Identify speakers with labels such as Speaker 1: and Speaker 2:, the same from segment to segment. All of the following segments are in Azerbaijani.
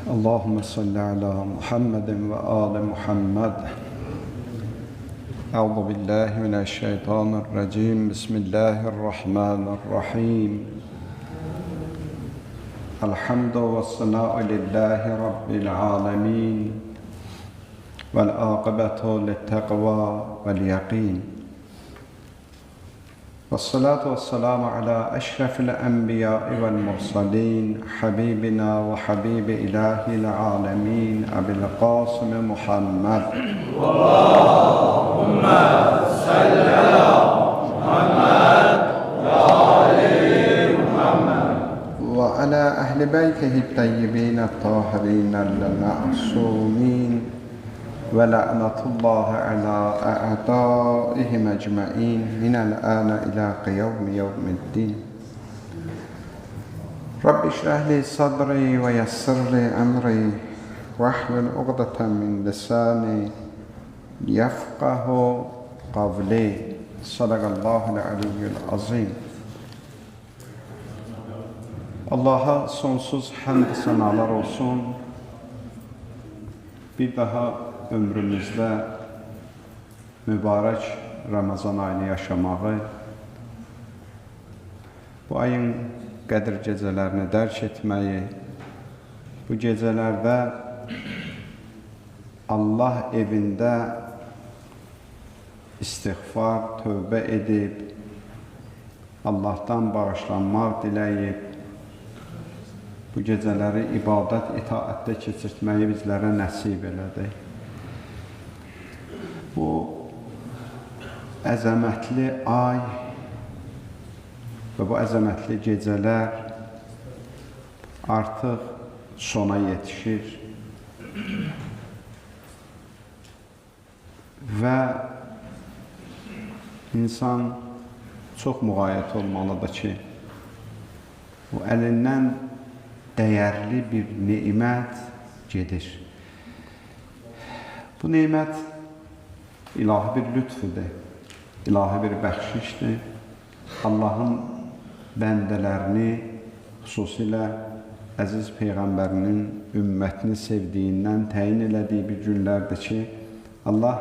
Speaker 1: Allahümme salli ala Muhammedin ve ali Muhammed. Euzu billahi mineşşeytanirracim. Bismillahirrahmanirrahim. Elhamdü ve senâ'u lillahi rabbil âlemin. Vel âkıbetu littekvâ vel yakîn. والصلاة والسلام على أشرف الأنبياء والمرسلين حبيبنا وحبيب إله العالمين أبي القاسم محمد اللهم صل على محمد وآل محمد وعلى أهل بيته الطيبين الطاهرين المعصومين ولعنة الله على أعدائهم أجمعين من الآن إلى قيام يوم الدين رب اشرح لي صدري ويسر لي أمري واحلل عقدة من لساني يفقه قولي صدق الله العلي العظيم. Allah'a sonsuz hamd senalar olsun. Bir daha ömrümüzdə mübarək Ramazan ayını yaşamağı, bu ayın qədir gecələrini dərk etməyi, bu gecələrdə Allah evində istiğfar, tövbə edib, Allahdan bağışlanmaq diləyib, bu gecələri ibadət, itaətdə keçirtməyi bizlərə nəsib elədi. Bu əzəmətli ay və bu əzəmətli gecələr artıq sona yetişir və insan çox müğayət olmalıdır ki, bu əlindən dəyərli bir nimət gedir. Bu nimət ilahi bir lütfüdür, ilahi bir bəxşişdir. Allahın bəndələrini, xüsusilə əziz Peyğəmbərinin ümmətini sevdiyindən təyin elədiyi bir günlərdir ki, Allah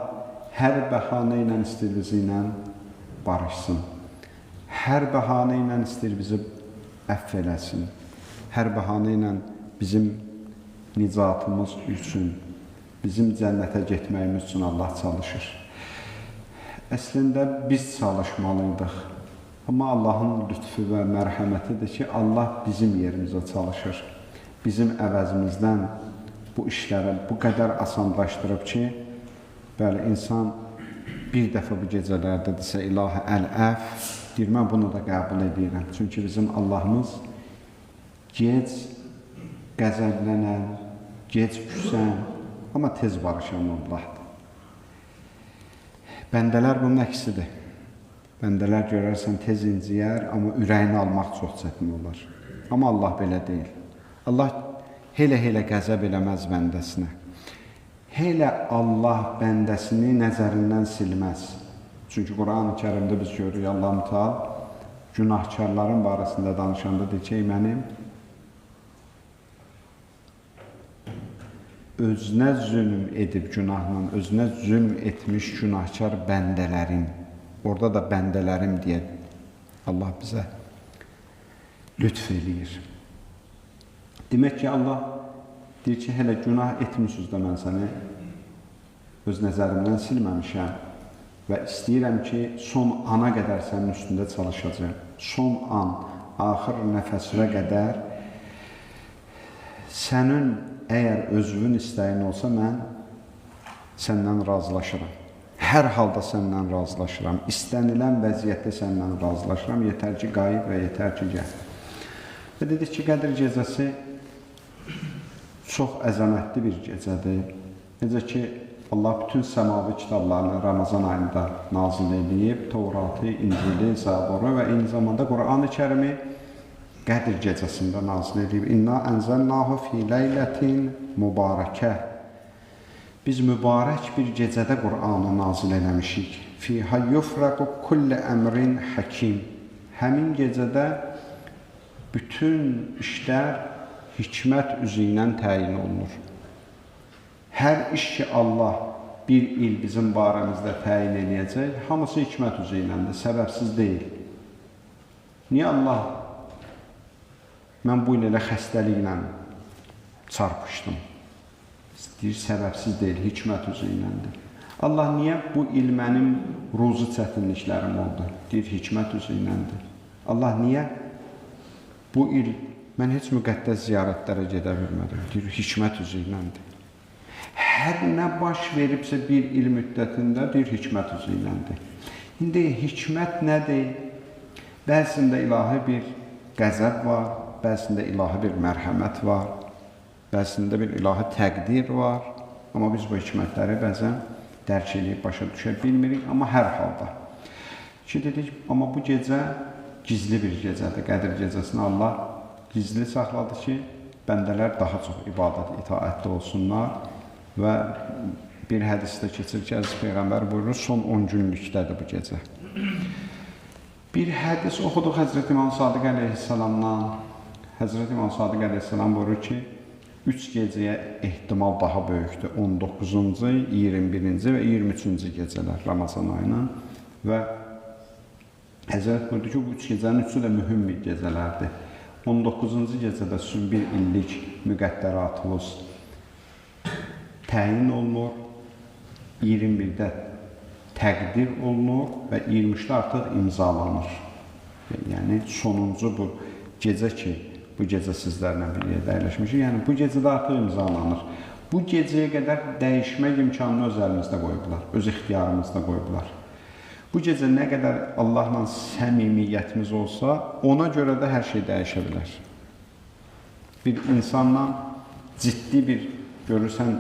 Speaker 1: hər bəhanə ilə istəyir bizi ilə barışsın. Hər bəhanə ilə istəyir bizi əfv eləsin. Hər bəhanə ilə bizim nicatımız üçün, bizim cənnətə getməyimiz üçün Allah çalışır. Əslində biz çalışmalıydıq. Amma Allahın lütfü və mərhəmətidir ki, Allah bizim yerimizə çalışır. Bizim əvəzimizdən bu işləri bu qədər asanlaşdırıb ki, bəli, insan bir dəfə bu gecələrdə desə, İlahi əl-əf, deyir, mən bunu da qəbul edirəm. Çünki bizim Allahımız gec qəzəblənən, gec küsən, amma tez barışan Allahdır. Bəndələr bunun əksidir. Bəndələr görərsən tez inciyər, amma ürəyini almaq çox çətin olar. Amma Allah belə deyil. Allah elə qəzəb eləməz bəndəsinə. Elə Allah bəndəsini nəzərindən silməz. Çünki Quran-ı Kərimdə biz görürük, Allah-u Teala günahkarların barəsində danışanda deyir ki, mənim özünə zülm edib günahla, özünə zülm etmiş günahkar bəndələrim, orada da bəndələrim deyə Allah bizə lütf eləyir. Demək ki, Allah deyir ki, hələ günah etmişsiniz də mən səni öz nəzərimdən silməmişəm və istəyirəm ki, son ana qədər sənin üstündə çalışacağım. Son an, axır nəfəsinə qədər sənin əgər özünün istəyin olsa, mən səndən razılaşıram. Hər halda səndən razılaşıram. İstənilən vəziyyətdə səndən razılaşıram. Yetər ki, qayıt və yetər ki, gəl. Və dedik ki, Qədir gecəsi çox əzəmətli bir gecədir. Necə ki, Allah bütün səmavi kitablarını Ramazan ayında nazil edib, Tevratı, İncili, Zaburu və eyni zamanda Quran-ı Kərimi Qədir gecəsində nazil edib. İnna ənzəlnahu fi leylətin mübarəkə. Biz mübarək bir gecədə Qur'anı nazil eləmişik. Fīhə yufraqu kulli əmrin həkim. Həmin gecədə bütün işlər hikmət üzü ilə təyin olunur. Hər iş ki, Allah bir il bizim barəmizdə təyin edəcək, hamısı hikmət üzü iləndir, səbəbsiz deyil. Niyə Allah, mən bu il elə xəstəliklə çarpışdım? Deyir, səbəbsiz deyil, hikmət üzü iləndir. Allah, niyə bu il mənim ruzi çətinliklərim oldu? Deyir, hikmət üzü iləndir. Allah, niyə bu il mən heç müqəddəs ziyarətlərə gedə bilmədim? Deyir, hikmət üzü iləndir. Hər nə baş veribsə bir il müddətində bir hikmət üzü iləndir. İndi hikmət nədir? Bəzisində ilahi bir qəzəb var, bəzisində ilahi bir mərhəmət var, bəzisində bir ilahi təqdir var. Amma biz bu hikmətləri bəzən dərk edib başa düşə bilmirik, amma hər halda. Ki dedik, amma bu gecə gizli bir gecədir. Qədir gecəsini Allah gizli saxladı ki, bəndələr daha çox ibadət, itaətli olsunlar. Və bir hədisdə keçir ki, Əziz Peyğəmbər buyurur, son 10 günlükdədir bu gecə. Bir hədis oxuduq Həzrət İmam Sadiq əleyhissalamdan. Həzrət İmam Sadiq əleyhissalam buyurur ki, 3 gecəyə ehtimal daha böyükdür. 19-cu, 21-ci və 23-cü gecələr Ramazan ayının. Və Həzrət buyurdu ki, bu 3 gecənin üçü də mühüm bir gecələrdir. 19-cu gecədə sizin bir illik müqəddəratınız təyin olunur, 21-də təqdir olunur və 23-də artıq imzalanır. Yəni, sonuncu bu gecə ki, bu gecə sizlərlə bir yerdə əyləşmişik, yəni bu gecədə artıq imzalanır. Bu gecəyə qədər dəyişmək imkanını öz əlimizdə qoyublar, öz ixtiyarımızda qoyublar. Bu gecə nə qədər Allahla səmimiyyətimiz olsa, ona görə də hər şey dəyişə bilər. Bir insanla ciddi bir, görürsən,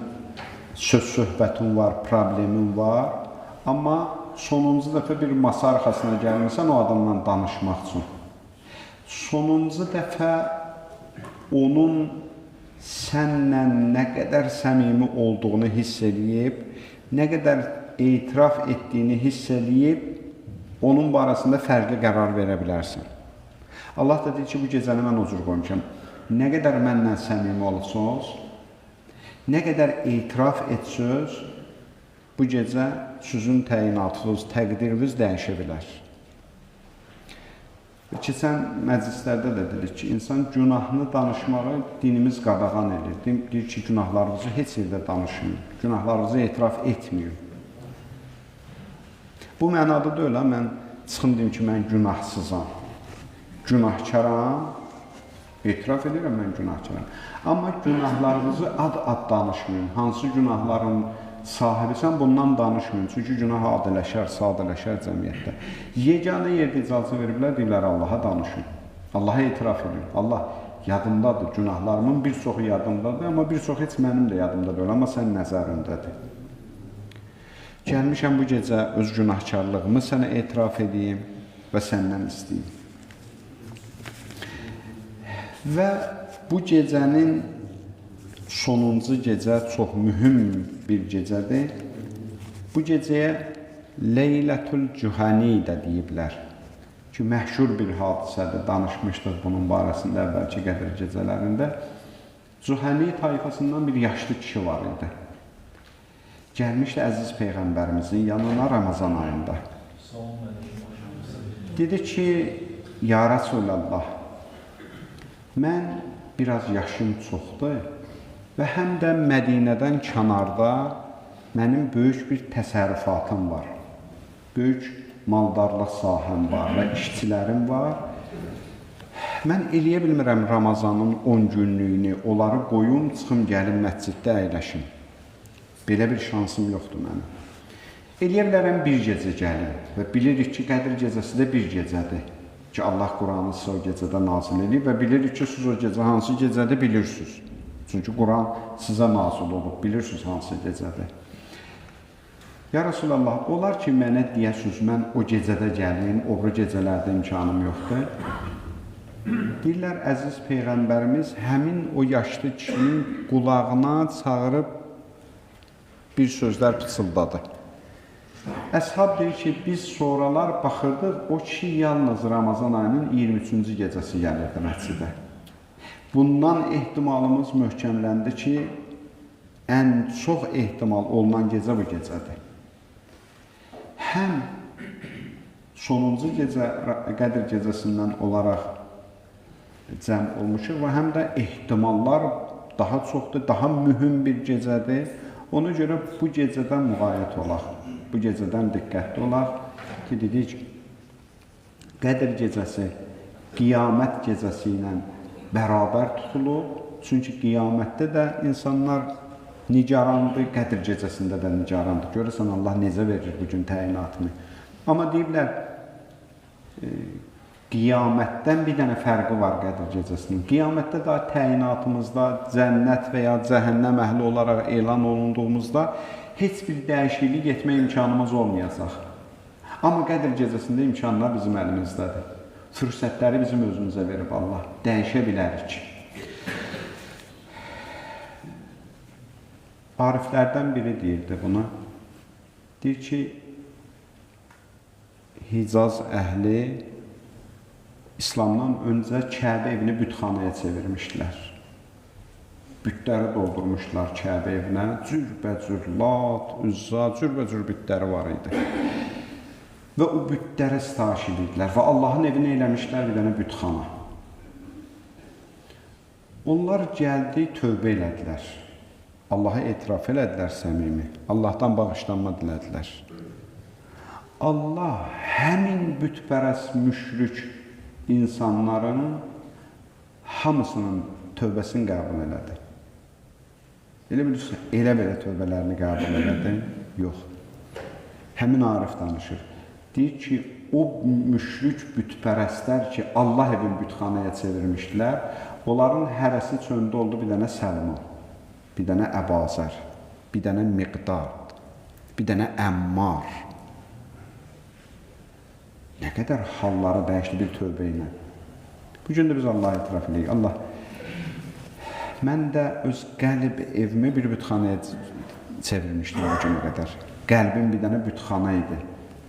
Speaker 1: söz-söhbətin var, problemin var, amma sonuncu dəfə bir masa arxasına gəlmirsən o adamla danışmaq üçün. Sonuncu dəfə onun sənlə nə qədər səmimi olduğunu hiss edib, nə qədər etiraf etdiyini hiss edib, onun barəsində fərqli qərar verə bilərsən. Allah da deyir ki, bu gecəni mən o cür qoymuşam. Nə qədər mənlə səmimi olursunuz, nə qədər etiraf etsöz, bu gecə sizin təyinatınız, təqdiriniz dəyişə bilər. Keçən məclislərdə də dedik ki, insan günahını danışmağı dinimiz qadağan edir. Deyir ki, günahlarınızı heç yerdə danışmayın, günahlarınızı etiraf etməyin. Bu mənada da öyle, mən çıxım deyim ki, mən günahsızam, günahkaram, etiraf edirəm, mən günahkaram. Amma günahlarınızı ad-ad danışmayın. Hansı günahların sahibisən, bundan danışmayın. Çünki günah adələşər, sadələşər cəmiyyətdə. Yeganə yerdə icazə veriblər, deyirlər, Allaha danışın. Allaha etiraf edin. Allah yadımdadır, günahlarımın bir çoxu yadımdadır, amma bir çox heç mənim də yadımdadır, amma sən nəzərindədir. Gəlmişəm bu gecə öz günahkarlığımı sənə etiraf edeyim və səndən istəyim. Və bu gecənin sonuncu gecə çox mühüm bir gecədir. Bu gecəyə Leylətül Cühəni də deyiblər ki, məşhur bir hadisədir, danışmışdıq bunun barəsində əvvəlki Qədir gecələrində. Cühəni tayfasından bir yaşlı kişi var idi. Gəlmişdi Əziz Peyğəmbərimizin yanına Ramazan ayında. Dedi ki, Ya Rasulallah, mən biraz yaşım çoxdur və həm də Mədinədən kənarda mənim böyük bir təsərrüfatım var. Böyük maldarlıq sahəm var və işçilərim var. Mən eləyə bilmirəm Ramazanın 10 günlüyünü, onları qoyum, çıxım gəlim məsciddə əyləşim. Belə bir şansım yoxdur mənim. Eləyə bilərəm bir gecə gəlim və bilirik ki, Qədir gecəsi də bir gecədir ki, Allah Quranı sizə o gecədə nazil edib və bilirik ki, siz o gecə hansı gecədir bilirsiniz. Çünki Quran sizə nazil olub, bilirsiniz hansı gecədir. Ya Rasulallah, olar ki, mənə deyəsiniz, mən o gecədə gəlim, o gecələrdə imkanım yoxdur. Deyirlər, Əziz Peyğəmbərimiz həmin o yaşlı kişinin qulağına çağırıb bir sözlər pıçıldadı. Əshab deyir ki, biz sonralar baxırdıq, o kişi yalnız Ramazan ayının 23-cü gecəsi gəlirdi məscidə. Bundan ehtimalımız möhkəmləndi ki, ən çox ehtimal olunan gecə bu gecədir. Həm sonuncu gecə Qədr gecəsindən olaraq cəm olmuşuq və həm də ehtimallar daha çoxdur, daha mühüm bir gecədir. Ona görə bu gecədən müğayət olaq, bu gecədən diqqətli olaq ki, dedik, Qədr gecəsi qiyamət gecəsi ilə bərabər tutulub. Çünki qiyamətdə də insanlar nigarandır, Qədr gecəsində də nigarandır. Görürsən, Allah necə verir bugün təyinatını. Amma deyiblər, qiyamətdən bir dənə fərqi var Qədr gecəsinin. Qiyamətdə də təyinatımızda cənnət və ya cəhənnəm əhli olaraq elan olunduğumuzda heç bir dəyişiklik etmə imkanımız olmayacaq. Amma Qədr gecəsində imkanlar bizim əlimizdədir. Fürsətləri bizim özümüzə verib Allah. Dəyişə bilərik. Ariflərdən biri deyirdi buna. Deyir ki, Hicaz əhli İslamdan öncə Kəbə evini bütxanaya çevirmişdilər. Bütləri doldurmuşlar Kəbə evinə. Cürbəcür, Lat, Üzzə, cürbəcür bütləri var idi. Və o bütlərə sitayiş edirdilər və Allahın evini eləmişlər bir dənə bütxana. Onlar gəldi, tövbə elədilər. Allaha etiraf elədilər səmimi. Allahdan bağışlanma dilədilər. Allah həmin bütpərəst müşrik insanların hamısının tövbəsini qəbul elədi. Elə bilirsən, elə belə tövbələrini qəbul elədi? Yox. Həmin Arif danışır. Deyir ki, o müşrik bütpərəstlər ki, Allah evin bütxanaya çevirmişdilər, onların hərəsi çöndə oldu bir dənə Səlman, bir dənə Əbazər, bir dənə Miqdad, bir dənə Əmmar. Nə qədər halları dəyişdi bir tövbə ilə. Bugün də biz Allah'a etiraf edirik. Allah, mən də öz qəlb evimi bir bütxanaya çevirmişdim o günə qədər. Qəlbim bir dənə bütxana idi.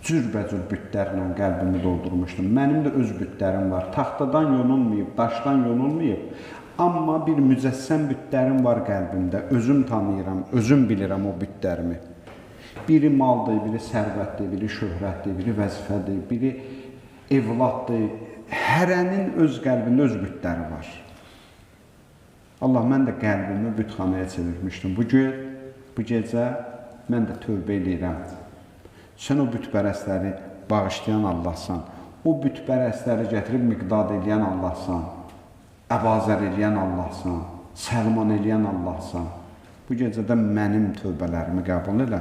Speaker 1: Cürbəcür bütlərlə qəlbimi doldurmuşdum. Mənim də öz bütlərim var. Taxtadan yonulmayıb, daşdan yonulmayıb. Amma bir mücəssəm bütlərim var qəlbimdə. Özüm tanıyıram, özüm bilirəm o bütlərimi. Biri maldır, biri sərvətdir, biri şöhrətdir, biri vəzifədir, biri evladdır. Hərənin öz qəlbində öz bütləri var. Allah, mən də qəlbimi bütxanaya çevirmişdim. Bu gecə mən də tövbə edirəm. Sən o bütpərəstləri bağışlayan Allahsan, o bütpərəstləri gətirib miqdad edən Allahsan, Əbazər edən Allahsan, Səlman edən Allahsan. Bu gecədə mənim tövbələrimi qəbul elə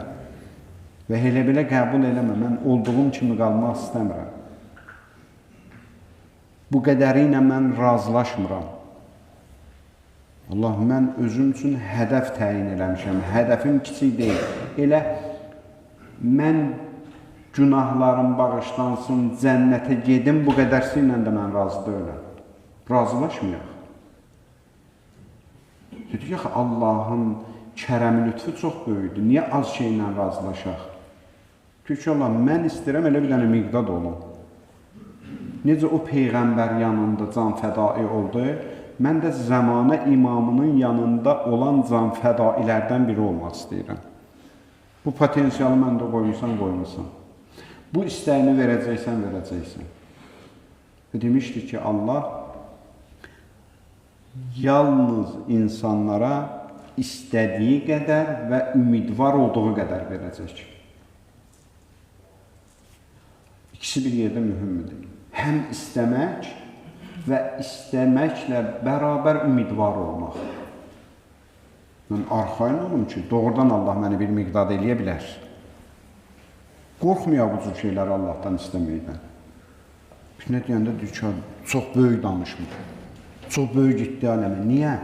Speaker 1: və elə belə qəbul eləmə, mən olduğum kimi qalmaq istəmirəm. Bu qədəri ilə mən razılaşmıram. Allah, mən özüm üçün hədəf təyin eləmişəm, hədəfim kiçik deyil. Elə mən günahlarım bağışlansın, cənnətə gedim, bu qədərsi ilə də mən razı deyiləm. Razılaşmayaq. Dedik ki, Allahın kərəmi lütfü çox böyükdür. Niyə az şeylə razılaşaq? Çünki Allah, mən istəyirəm elə bir dənə miqdad olum. Necə o Peyğəmbər yanında can fədai oldu, mən də zəmanə imamının yanında olan can fədailərdən biri olmaq istəyirəm. Bu potensiyalı məndə qoymusan. Bu istəyini verəcəksən. Demişdik ki, Allah yalnız insanlara istədiyi qədər və ümidvar olduğu qədər verəcək. İkisi bir yerdə mühümdür. Həm istəmək və istəməklə bərabər ümidvar olmaq. Mən arxayın olum ki, doğrudan Allah məni bir miqdad eləyə bilər. Qorxmayaq bu cür şeyləri Allahdan istəməkdən. Nə deyəndə deyir ki, çox böyük danışmır. Çox böyük iddia eləmir. Niyə?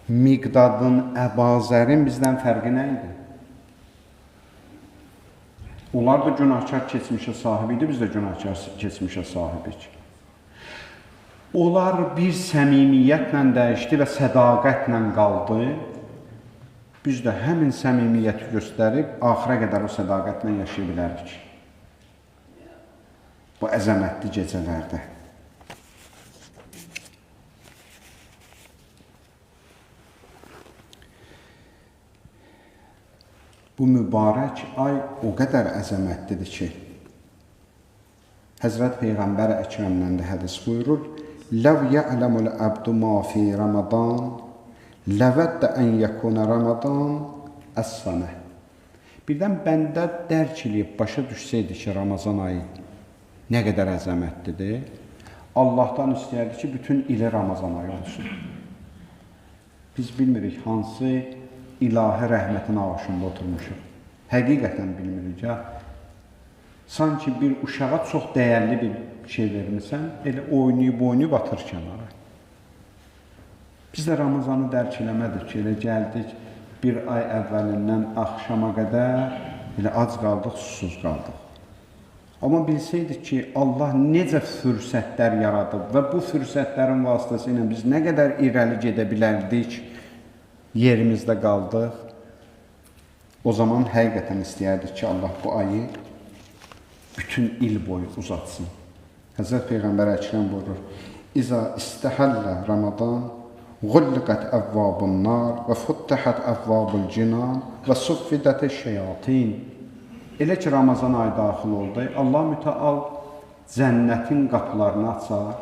Speaker 1: Miqdadın, Əbazərin bizdən fərqi nə idi? Onlar da günahkar keçmişə sahib idi, biz də günahkar keçmişə sahibik. Onlar bir səmimiyyətlə dəyişdi və sədaqətlə qaldı. Biz də həmin səmimiyyəti göstərib, axıra qədər o sədaqətlə yaşaya bilərik. Bu əzəmətli gecələrdə. bu mübarək ay o qədər əzəmətlidir ki, Həzrət Peyğəmbər Əkrəmdən də hədis buyurur, Ləv ya'ləmul əbdu ma fi Ramadan, ləvəddə ən yəkuna Ramadan əs-sənə. Birdən bəndə dərk eləyib, başa düşsəydi ki, Ramazan ayı nə qədər əzəmətlidir, Allahdan istəyərdi ki, bütün ili Ramazan ayı olsun. Biz bilmirik hansı ilahi rəhmətin ağışında oturmuşuq. Həqiqətən bilmirik ya. Sanki bir uşağa çox dəyərli bir şey vermirsən, elə oynayıb atır kənara. Biz də Ramazanı dərk eləmədik ki, elə gəldik, bir ay əvvəlindən axşama qədər elə ac qaldıq, susuz qaldıq. Amma bilsəydik ki, Allah necə fürsətlər yaradıb və bu fürsətlərin vasitəsilə biz nə qədər irəli gedə bilərdik, yerimizdə qaldıq, o zaman həqiqətən istəyərdik ki, Allah bu ayı bütün il boyu uzatsın. Həzrət Peyğəmbər Əkrəm buyurur, İza istəhəllə Ramadan, غُلِّقَتْ أَبْوَابُ النَّارِ وَفُتَّحَتْ أَبْوَابُ الْجِنَانِ وَصُفِّدَتِ الشَّيَاطِينِ. Elə ki, Ramazan ayı daxil oldu, Allah mütəal cənnətin qapılarını açar,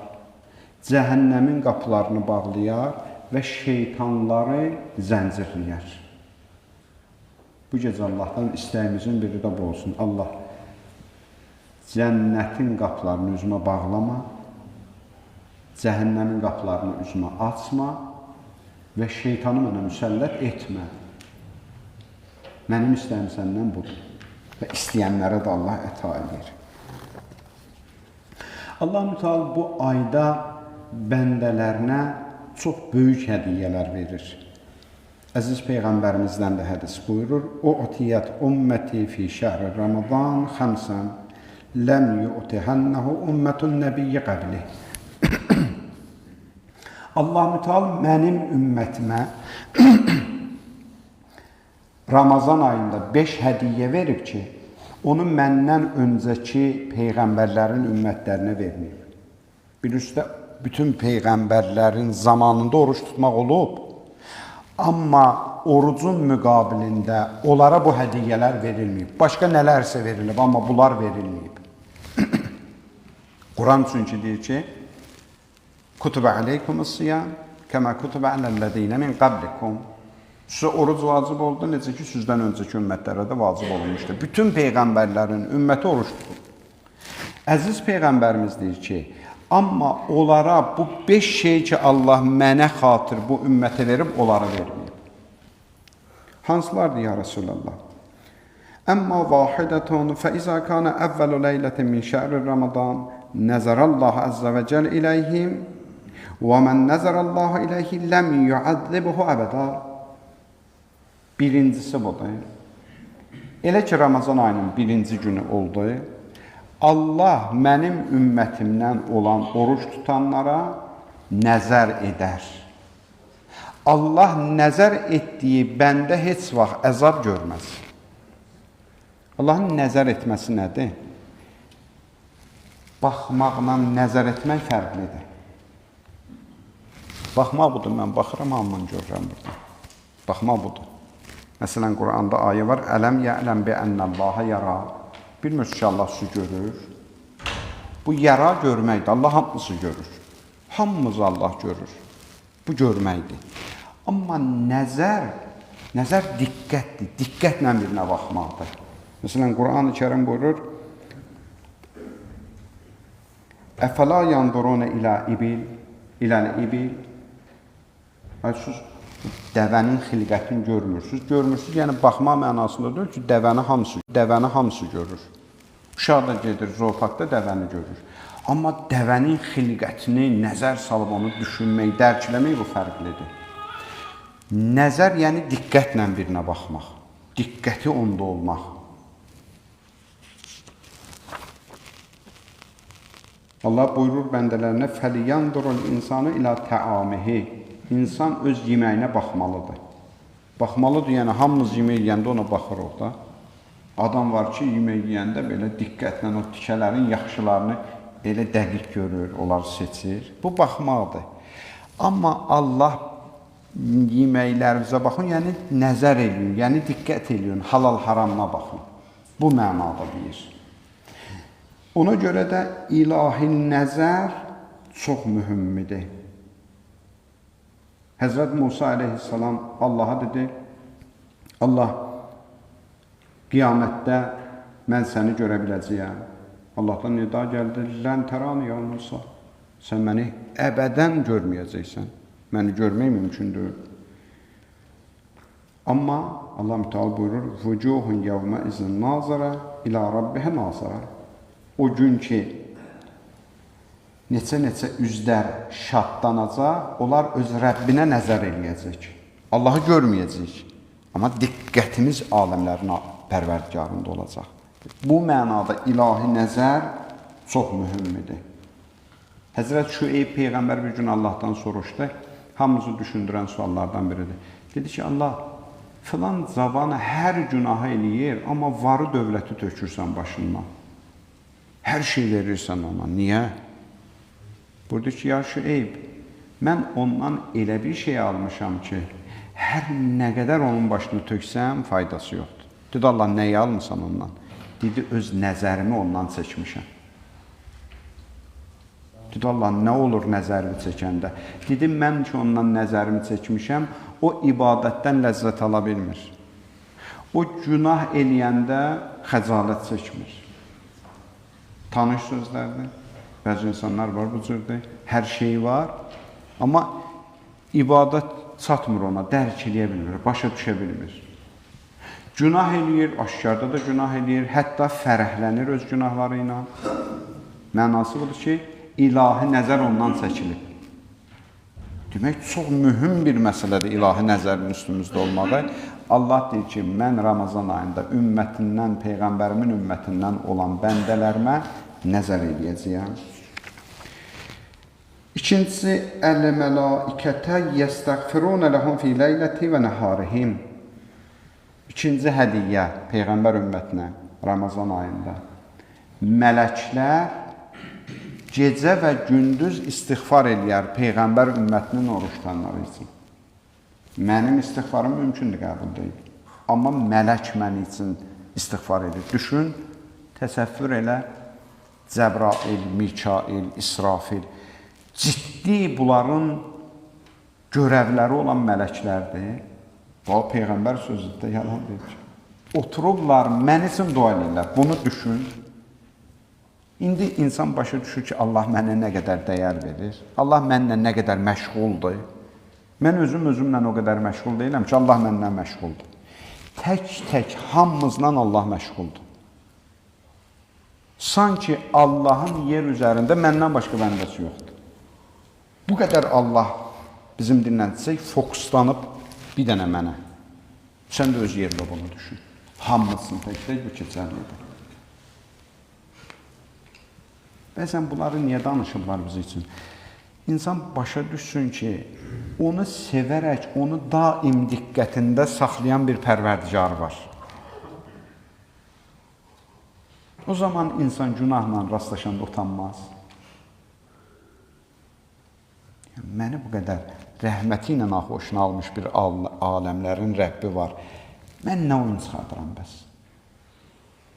Speaker 1: cəhənnəmin qapılarını bağlayar və şeytanları zəncirləyər. Bu gecə Allahdan istəyimizin biri də bu olsun. Allah, cənnətin qapılarını üzümə bağlama, cəhənnəmin qapılarını üzümə açma və şeytanı mənə müsəllət etmə. Mənim istəyim səndən budur. Və istəyənlərə də Allah əta edir. Allah mütəal bu ayda bəndələrinə çox böyük hədiyyələr verir. Əziz Peyğəmbərimizdən də hədis buyurur, U'tiyyət ümməti fi şəhri Ramazan xəmsən, ləm yu'tihənəhu ümmətun nəbiyyə qəbli. Allah mütəal mənim ümmətimə Ramazan ayında 5 hədiyyə verib ki, onu məndən öncəki Peyğəmbərlərin ümmətlərinə verməyib. Bilirsiniz, bütün Peyğəmbərlərin zamanında oruç tutmaq olub, amma orucun müqabilində onlara bu hədiyyələr verilməyib. Başqa nələrsə verilib, amma bunlar verilməyib. Quran çünki deyir ki, Kutubə aleykumus-siyam, kəmə kutubə aləl-ləzīnə min qablikum. Sizə oruc vacib oldu, necə ki, sizdən öncəki ümmətlərə də vacib olunmuşdur. Bütün Peyğəmbərlərin ümməti oruç tutub. Əziz Peyğəmbərimiz deyir ki, amma onlara bu 5 şey ki, Allah mənə xatır bu ümmətə verib, onlara verməyib. Hansılardır, ya Rasulallah? Əmmə vahidətun fəizə kana əvvəlu leylətin min şəhri Ramadan nəzərəllahu əzzə və cəl iləyhim və mən nəzərəllahu iləyhi ləm yuəzzibuhu əbədə. Birincisi budur. Elə ki, Ramazan ayının 1-ci günü oldu, Allah mənim ümmətimdən olan oruç tutanlara nəzər edər. Allah nəzər etdiyi bəndə heç vaxt əzab görməz. Allahın nəzər etməsi nədir? Baxmaqla nəzər etmək fərqlidir. Baxmaq budur, mən baxıram, hamını görürəm burada. Baxmaq budur. Məsələn, Quranda ayə var, Ələm yələm bi ənəllaha yara. Bilmirsiniz ki, Allah sizi görür. Bu yara görməkdir, Allah hamısı görür. Hamımızı Allah görür. Bu görməkdir. Amma nəzər diqqətdir, diqqətlə birinə baxmaqdır. Məsələn, Quran-ı Kərim buyurur, Əfəla yanduruna iləl-ibil. Siz dəvənin xilqətini görmürsünüz. Görmürsünüz, yəni baxma mənasında deyil ki, dəvəni hamısı görür. Uşaq da gedir, zooparkda dəvəni görür. Amma dəvənin xilqətini nəzər salıb onu düşünmək, dərkiləmək bu fərqlidir. Nəzər, yəni diqqətlə birinə baxmaq, diqqəti onda olmaq. Allah buyurur bəndələrinə, فَلِيَنْدُرُ الْاِنْسَانُ اِلَى تَعَامِهِ. İnsan öz yeməyinə baxmalıdır. Baxmalıdır, yəni hamımız yemək yeyəndə ona baxırıq da. Adam var ki, yemək yeyəndə belə diqqətlə o tikələrin yaxşılarını elə dəqiq görür, onları seçir. Bu baxmaqdır. Amma Allah yeməklərinizə baxın, yəni nəzər eləyin, yəni diqqət eləyin, halal haramına baxın. Bu mənada deyir. Ona görə də ilahi nəzər çox mühümmidir. Həzrət Musa əleyhissalam Allaha dedi, Allah, qiyamətdə mən səni görə biləcəyəm. Allahdan nida gəldi, lən tərani ya Musa, sən məni əbədən görməyəcəksən. Məni görmək mümkündür. Amma Allah Müteala buyurur, vücuhun yevmə izin nazara, ilə Rabbihə nazara. O gün ki, neçə-neçə üzlər şadlanacaq, onlar öz Rəbbinə nəzər eləyəcək. Allahı görməyəcək. Amma diqqətimiz aləmlərin pərverdigarında olacaq. Bu mənada ilahi nəzər çox mühümmidir. Həzrət Şüeyb Peyğəmbər bir gün Allahdan soruşdu. Hamımızı düşündürən suallardan biridir. Dedi ki, Allah, filan zavanı hər günahı eləyir, amma varı dövləti tökürsən başından. Hər şey verirsən ona. Niyə? Burada ki, ya Şüeyb, mən ondan elə bir şey almışam ki, hər nə qədər onun başını töksəm, faydası yoxdur. Dedi, Allah, nəyi almışsan ondan? Dedi, öz nəzərimi ondan çəkmişəm. Dedi, Allah, nə olur nəzərimi çəkəndə? Dedim, mən ki, ondan nəzərimi çəkmişəm, o ibadətdən ləzzət ala bilmir. O günah eləyəndə xəcalət çəkmir. Tanış sözlərdir. Bəzi insanlar var bu cürdür. Hər şey var. Amma ibadət çatmır ona, dərk eləyə bilmir, başa düşə bilmir. Günah eləyir, aşkarda da günah eləyir, hətta fərəhlənir öz günahları ilə. Mənası budur ki, ilahi nəzər ondan çəkilib. Demək, çox mühüm bir məsələdir ilahi nəzərin üstümüzdə olmağı. Allah deyir ki, mən Ramazan ayında ümmətindən, Peyğəmbərimin ümmətindən olan bəndələrimə nəzər eləyəcəyəm. İkincisi, əl-mələikətə yəstəğfirunə ləhum fi leyləti və nəharihim. İkinci hədiyyə Peyğəmbər ümmətinə Ramazan ayında. Mələklər gecə və gündüz istiğfar eləyər Peyğəmbər ümmətinin oruç tutanları üçün. Mənim istiğfarım mümkündür, qəbul deyil. Amma mələk məni üçün istiğfar edir. Düşün, təsəvvür elə, Cəbrail, Mikail, İsrafil, ciddi bunların görevləri olan mələklərdir. O Peyğəmbər sözündə yalan deyir. Oturublar, mən üçün dua edirlər. Bunu düşün. İndi insan başa düşür ki, Allah mənə nə qədər dəyər verir. Allah mənlə nə qədər məşğuldur. Mən özümlə o qədər məşğul deyiləm ki, Allah mənlə məşğuldur. Tək hamımızla Allah məşğuldur. Sanki Allahın yer üzərində məndən başqa bəndəsi yoxdur. Bu qədər Allah bizim dinləndirsək, fokuslanıb bir dənə mənə. Sən də öz yerlə bunu düşün. Hamımızın tək bu keçərlidir. Bəzən bunları niyə danışırlar biz üçün? İnsan başa düşsün ki, onu sevərək, onu daim diqqətində saxlayan bir pərverdigar var. O zaman insan günahla rastlaşanda utanmaz. Məni bu qədər rəhməti ilə xoşuna almış bir aləmlərin Rəbbi var. Mən nə oyun çıxardıram bəs?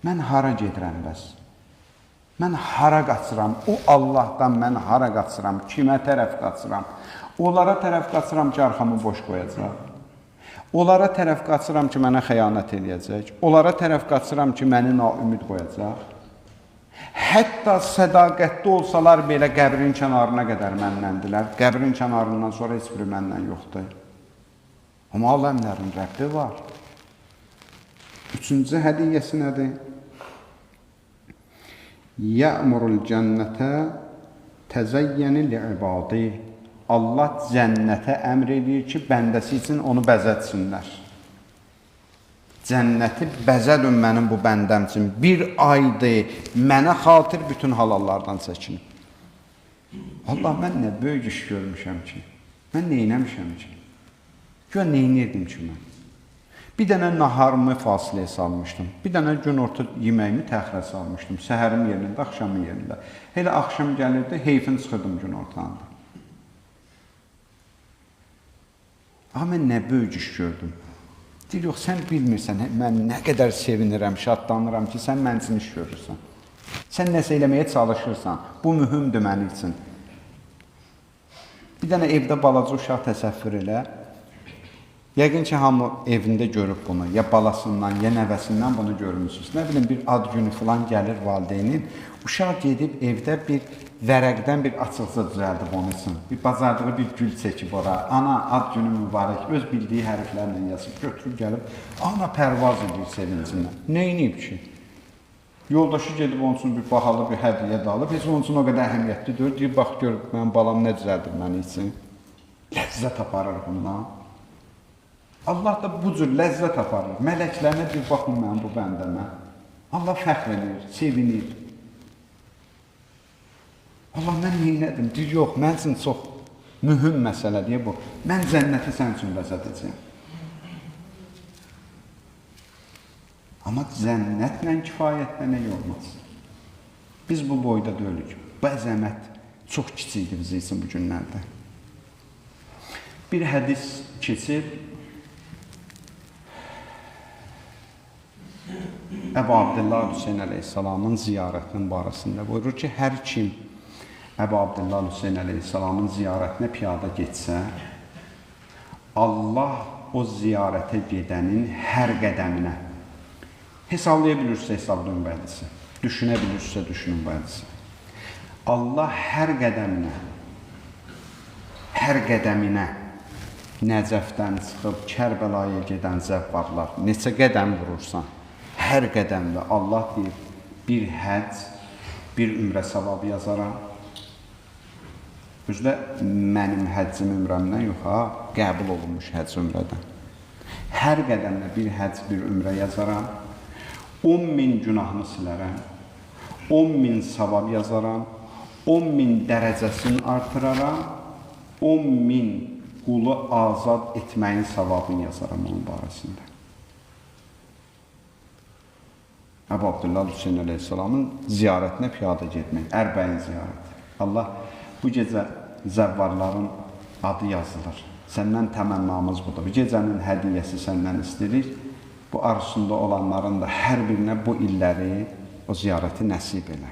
Speaker 1: Mən hara gedirəm bəs? Mən hara qaçıram? O Allahdan mən hara qaçıram? Kimə tərəf qaçıram? Onlara tərəf qaçıram ki, arxamı boş qoyacaq. Onlara tərəf qaçıram ki, mənə xəyanət eləyəcək. Onlara tərəf qaçıram ki, məni naümid qoyacaq. Hətta sədaqətli olsalar belə qəbrin kənarına qədər məndəndilər. Qəbrin kənarından sonra heç biri məndən yoxdur. Amma aləmlərin Rəbbi var. Üçüncü hədiyyəsi nədir? Yə'murul cənnətə təzəyyəni li'ibadi. Allah cənnətə əmr edir ki, bəndəsi üçün onu bəzətsinlər. Cənnəti bəzədün mənim bu bəndəm üçün. Bir aydır, mənə xatir bütün halallardan çəkin. Allah, mən nə böyük iş görmüşəm ki? Mən neynəmişəm ki? Gör, neynirdim ki mən? Bir dənə naharımı fasiləyə salmışdım. Bir dənə gün orta yeməyimi təxirə salmışdım. Səhərim yerində, axşamın yerində. Elə axşam gəlirdi, heyfin çıxırdım gün ortanda. Amma mən nə böyük iş gördüm. Deyir, yox, sən bilmirsən, mən nə qədər sevinirəm, şadlanıram ki, sən mən üçün iş görürsən. Sən nəsə eləməyə çalışırsan, bu mühümdür mənim üçün. Bir dənə evdə balaca uşaq təsəvvür elə. Yəqin ki, hamı evində görüb bunu, ya balasından, ya nəvəsindən bunu görmüsünüz. Nə bilim, bir ad günü falan gəlir valideynin, uşaq gedib evdə bir vərəqdən bir açıqca düzəldib onun üçün. Bir bacardığı bir gül çəkib ora. Ana, ad günü mübarək, öz bildiyi hərflərlə yazıb, götürüb gəlib, ana pərvaz edir sevincindən. Neyniyib ki? Yoldaşı gedib onun üçün bir bahalı bir hədiyyə də alıb, heç onun üçün o qədər əhəmiyyətli deyir, deyir, bax, gör, mənim balam nə düzəldir mənim üçün. Ləzzət aparır bundan. Allah da bu cür ləzzət aparır. Mələklərinə bir baxın mənim bu bəndəmə. Allah fəxr edir, sevinir. Allah, mən neynədim? Deyir, yox, mən üçün çox mühüm məsələ deyə bu. Mən cənnəti sən üçün vəzət edəcəm. Amma cənnətlə kifayətlənək olmaz. Biz bu boyda deyilik. Bu əzəmət çox kiçikdir bizim üçün bu günlərdə. Bir hədis keçib, Əbu Abdillah Hüseyin əleyhissalamın ziyarətinin barəsində buyurur ki, hər kim Əbu Abdillah Hüseyin əleyhissalamın ziyarətinə piyada getsə, Allah o ziyarətə gedənin hər qədəminə hesablaya bilirsə hesablayın bu hədisi, düşünə bilirsə düşünün bu hədisi. Allah hər qədəminə Nəcəfdən çıxıb Kərbəlaya gedən zəvvarlar, neçə qədəm vurursan, hər qədəmdə Allah deyir, bir həcc, bir ümrə savabı yazaram. Özdə mənim həccim ümrəmdən yox, qəbul olunmuş həcc ümrədən. Hər qədəmdə bir həcc, bir ümrə yazaram. 10.000 günahını silərəm, 10.000 savab yazaram, 10.000 dərəcəsini artıraram, 10.000 qulu azad etməyin savabını yazaram onun barəsində. Əbu Abdillah Hüseyin əleyhissalamın ziyarətinə piyada getmək, Ərbəyin ziyarəti. Allah bu gecə zəvvarların adı yazılır. Səndən təmənnamız budur. Bu gecənin hədiyyəsi səndən istəyirik. Bu arzusunda olanların da hər birinə bu illəri, o ziyarəti nəsib elə.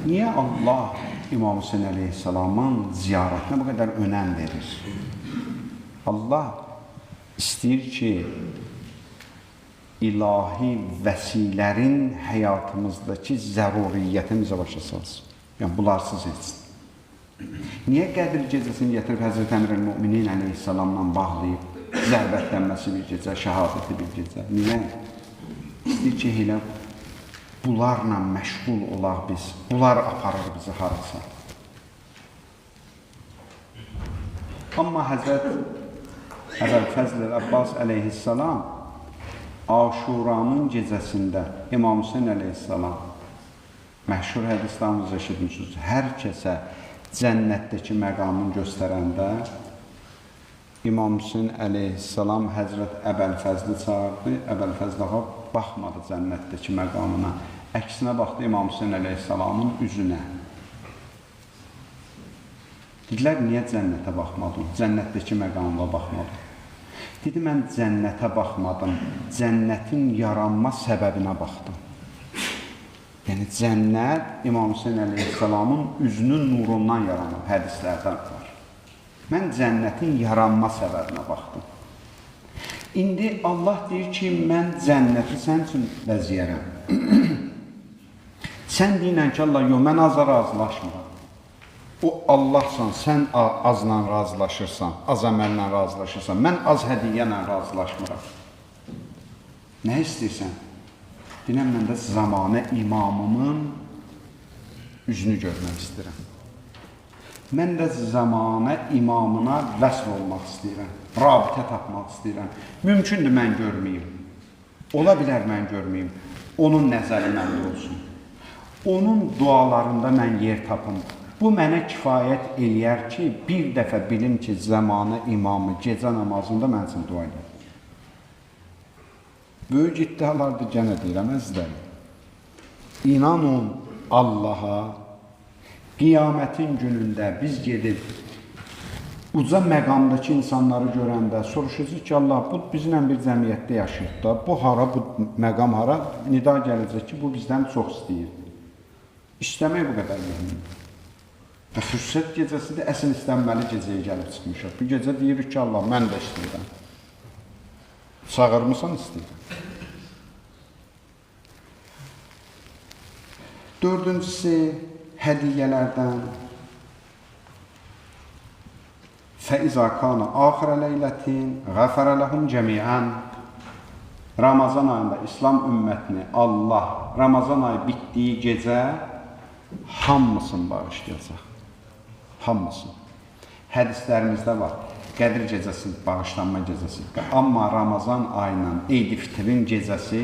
Speaker 1: Niyə Allah İmam Hüseyin əleyhissalamın ziyarətinə bu qədər önəm verir? Allah istəyir ki, ilahi vəsilərin həyatımızdakı zəruriyyəti bizə başa salsın. Yəni, bularsız etsin. Niyə Qədir gecəsini gətirib Həzrət Əmir-el-Müminin əleyhissalamla bağlayıb, zərbətlənməsi bir gecə, şəhadəti bir gecə? Niyə? İstəyir ki, elə bunlarla məşğul olaq biz, bunlar aparır bizi harasa. Amma Həzrət Əbəl-Fəzl Əbbas əleyhissalam Aşuranın gecəsində İmam Hüseyin əleyhissalam məşhur hədislərimizi eşitmişsiniz. Hər kəsə cənnətdəki məqamını göstərəndə İmam Hüseyin əleyhissalam Həzrət Əbəl-Fəzli çağırdı. Əbəl-Fəzl baxmadı cənnətdəki məqamına. Əksinə baxdı İmam Hüseyin əleyhissalamın üzünə. Dedilər, niyə cənnətə baxmadın? Cənnətdəki məqamına baxmadın. Dedi, mən cənnətə baxmadım, cənnətin yaranma səbəbinə baxdım. Yəni, cənnət İmam Hüseyin əleyhissalamın üzünün nurundan yaranır, hədislərdən var. Mən cənnətin yaranma səbəbinə baxdım. İndi Allah deyir ki, mən cənnəti sən üçün vəziyərəm. Sən deyinən ki, Allah, yox, mən azla razılaşmıram. O Allahsan, sən azla razılaşırsan, az əməllə razılaşırsan, mən az hədiyyələ razılaşmıram. Nə istəyirsən? Dinən, mən də zamanə imamımın üzünü görmək istəyirəm. Mən də zamanə imamına vəsl olmaq istəyirəm, rabitə tapmaq istəyirəm. Mümkündür mən görməyim, ola bilər mən görməyim, onun nəzəri məndə olsun. Onun dualarında mən yer tapım. Bu mənə kifayət eləyər ki, bir dəfə bilim ki, zamanı imamı gecə namazında mən üçün dua edir. Böyük iddialardır, gənə deyirəm, əzizlərim. İnanın Allaha, qiyamətin günündə biz gedib uca məqamdakı insanları görəndə soruşursunuz ki, Allah, bu bizlə bir cəmiyyətdə yaşayır da, bu hara, bu məqam hara, nida gələcək ki, bu bizdən çox istəyir. İstəmək bu qədər mühümdür. Və fürsət gecəsində əsl istənməli gecəyə gəlib çıxmışıq. Bu gecə deyirik ki, Allah, mən də istəyirəm. Çağırmısan, istəyirəm. Dördüncüsü, hədiyyələrdən فَإِذَا كَانَ آخِرَ لَيْلَةٍ غَفَرَ لَهُمْ جَمِيعًا Ramazan ayında İslam ümmətini Allah Ramazan ayı bitdiyi gecə hamısını bağışlayacaq. Hamısını. Hədislərimizdə var. Qədir gecəsi, bağışlanma gecəsi. Amma Ramazan ayının Eid-i Fitrin gecəsi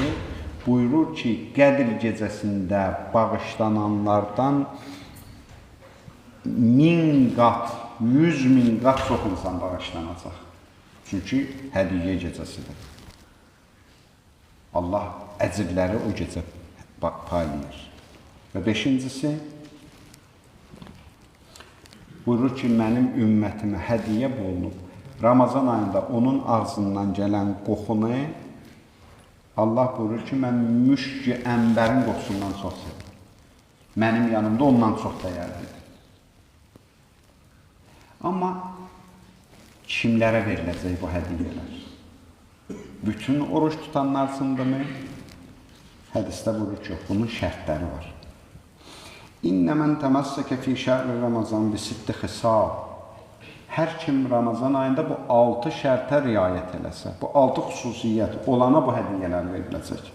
Speaker 1: buyurur ki, Qədir gecəsində bağışlananlardan 1000 qat, 100 min qat çox insan bağışlanacaq. Çünki hədiyyə gecəsidir. Allah əcrləri o gecə paylayır. Və beşincisi, buyurur ki, mənim ümmətimə hədiyyə bulunub. Ramazan ayında onun ağzından gələn qoxunu Allah buyurur ki, mən müşk-i ənbərin qoxusundan çox sevirəm. Mənim yanımda ondan çox dəyərlidir. Amma kimlərə veriləcək bu hədiyyələr? Bütün oruç tutanlar üçündürmü? Hədisdə buyurur ki, bunun şərtləri var. İnnə mən təməssəkə fi şəhri Ramazan bi sitti xisab. Hər kim Ramazan ayında bu 6 şərtə riayət eləsə, bu 6 xüsusiyyət olana bu hədiyyələr veriləcək.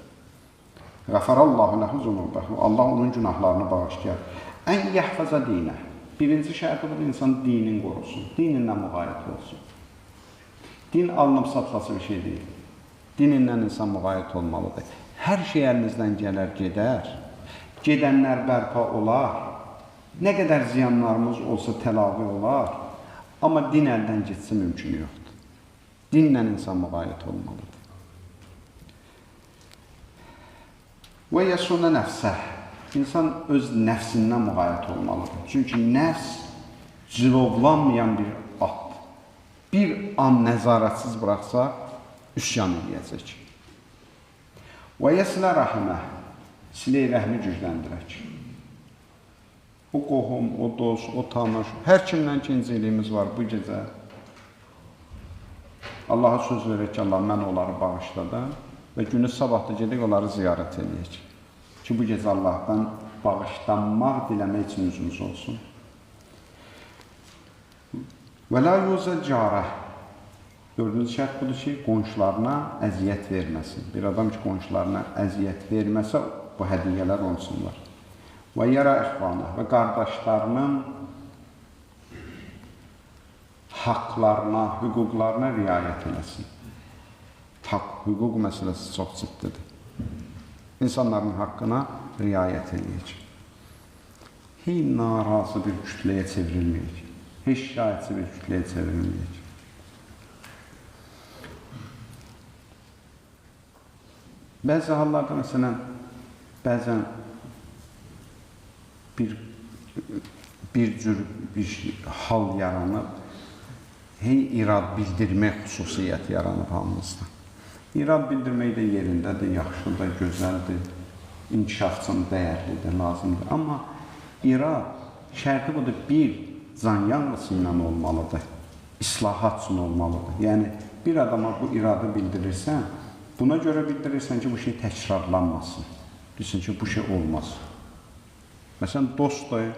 Speaker 1: Qəfərallahu ləhu zunubəhu. Allah onun günahlarını bağışlayar. Ən yəhfəzə dinə. Birinci şərti budur, insan dinin qorusun, dininlə müğayət olsun. Din alınıb satılası bir şey deyil. Dininlə insan müğayət olmalıdır. Hər şey əlinizdən gələr, gedər. Gedənlər bərpa olar. Nə qədər ziyanlarımız olsa təlavi olar. Amma din əldən getsə mümkün yoxdur. Dinlə insan müğayət olmalıdır. Və yəsunə nəfsəh. İnsan öz nəfsindən müğayət olmalıdır. Çünki nəfs cilovlanmayan bir at. Bir an nəzarətsiz buraxsa, üsyan edəcək. Və yəsilə rəhmə, silə-i rəhmi gücləndirək. O qohum, o dost, o tanış, hər kimdən ki, inciliyimiz var bu gecə. Allaha söz verək ki, Allah, mən onları bağışladım və günü sabahda gedək, onları ziyarət edək. Ki, bu gecə Allahdan bağışlanmaq, diləmək üçün üzümüz olsun. Və la yuzə carə. Dördüncü şərt budur ki, qonşularına əziyyət verməsin. Bir adam ki, qonşularına əziyyət verməsə, bu hədiyyələr olsunlar. Və yərə ixvanə və qardaşlarının haqlarına, hüquqlarına riayət eləsin. Haqq, hüquq məsələsi çox ciddidir. İnsanların haqqına riayət edəcək. Heç narazı bir kütləyə çevrilməyəcək. Heç şahidçi bir kütləyə çevrilməyəcək. Bəzi hallarda, məsələn, bəzən bir cür bir hal yaranıb, irad bildirmək xüsusiyyəti yaranıb hamımızda. İrad bildirmək də yerindədir, yaxşıdır, gözəldir, inkişaf üçün dəyərlidir, lazımdır. Amma irad şərti budur, bir can yanğısı ilə olmalıdır, islahat üçün olmalıdır. Yəni, bir adama bu iradı bildirirsən, buna görə bildirirsən ki, bu şey təkrarlanmasın. Bilsin ki, bu şey olmaz. Məsələn, dostdur,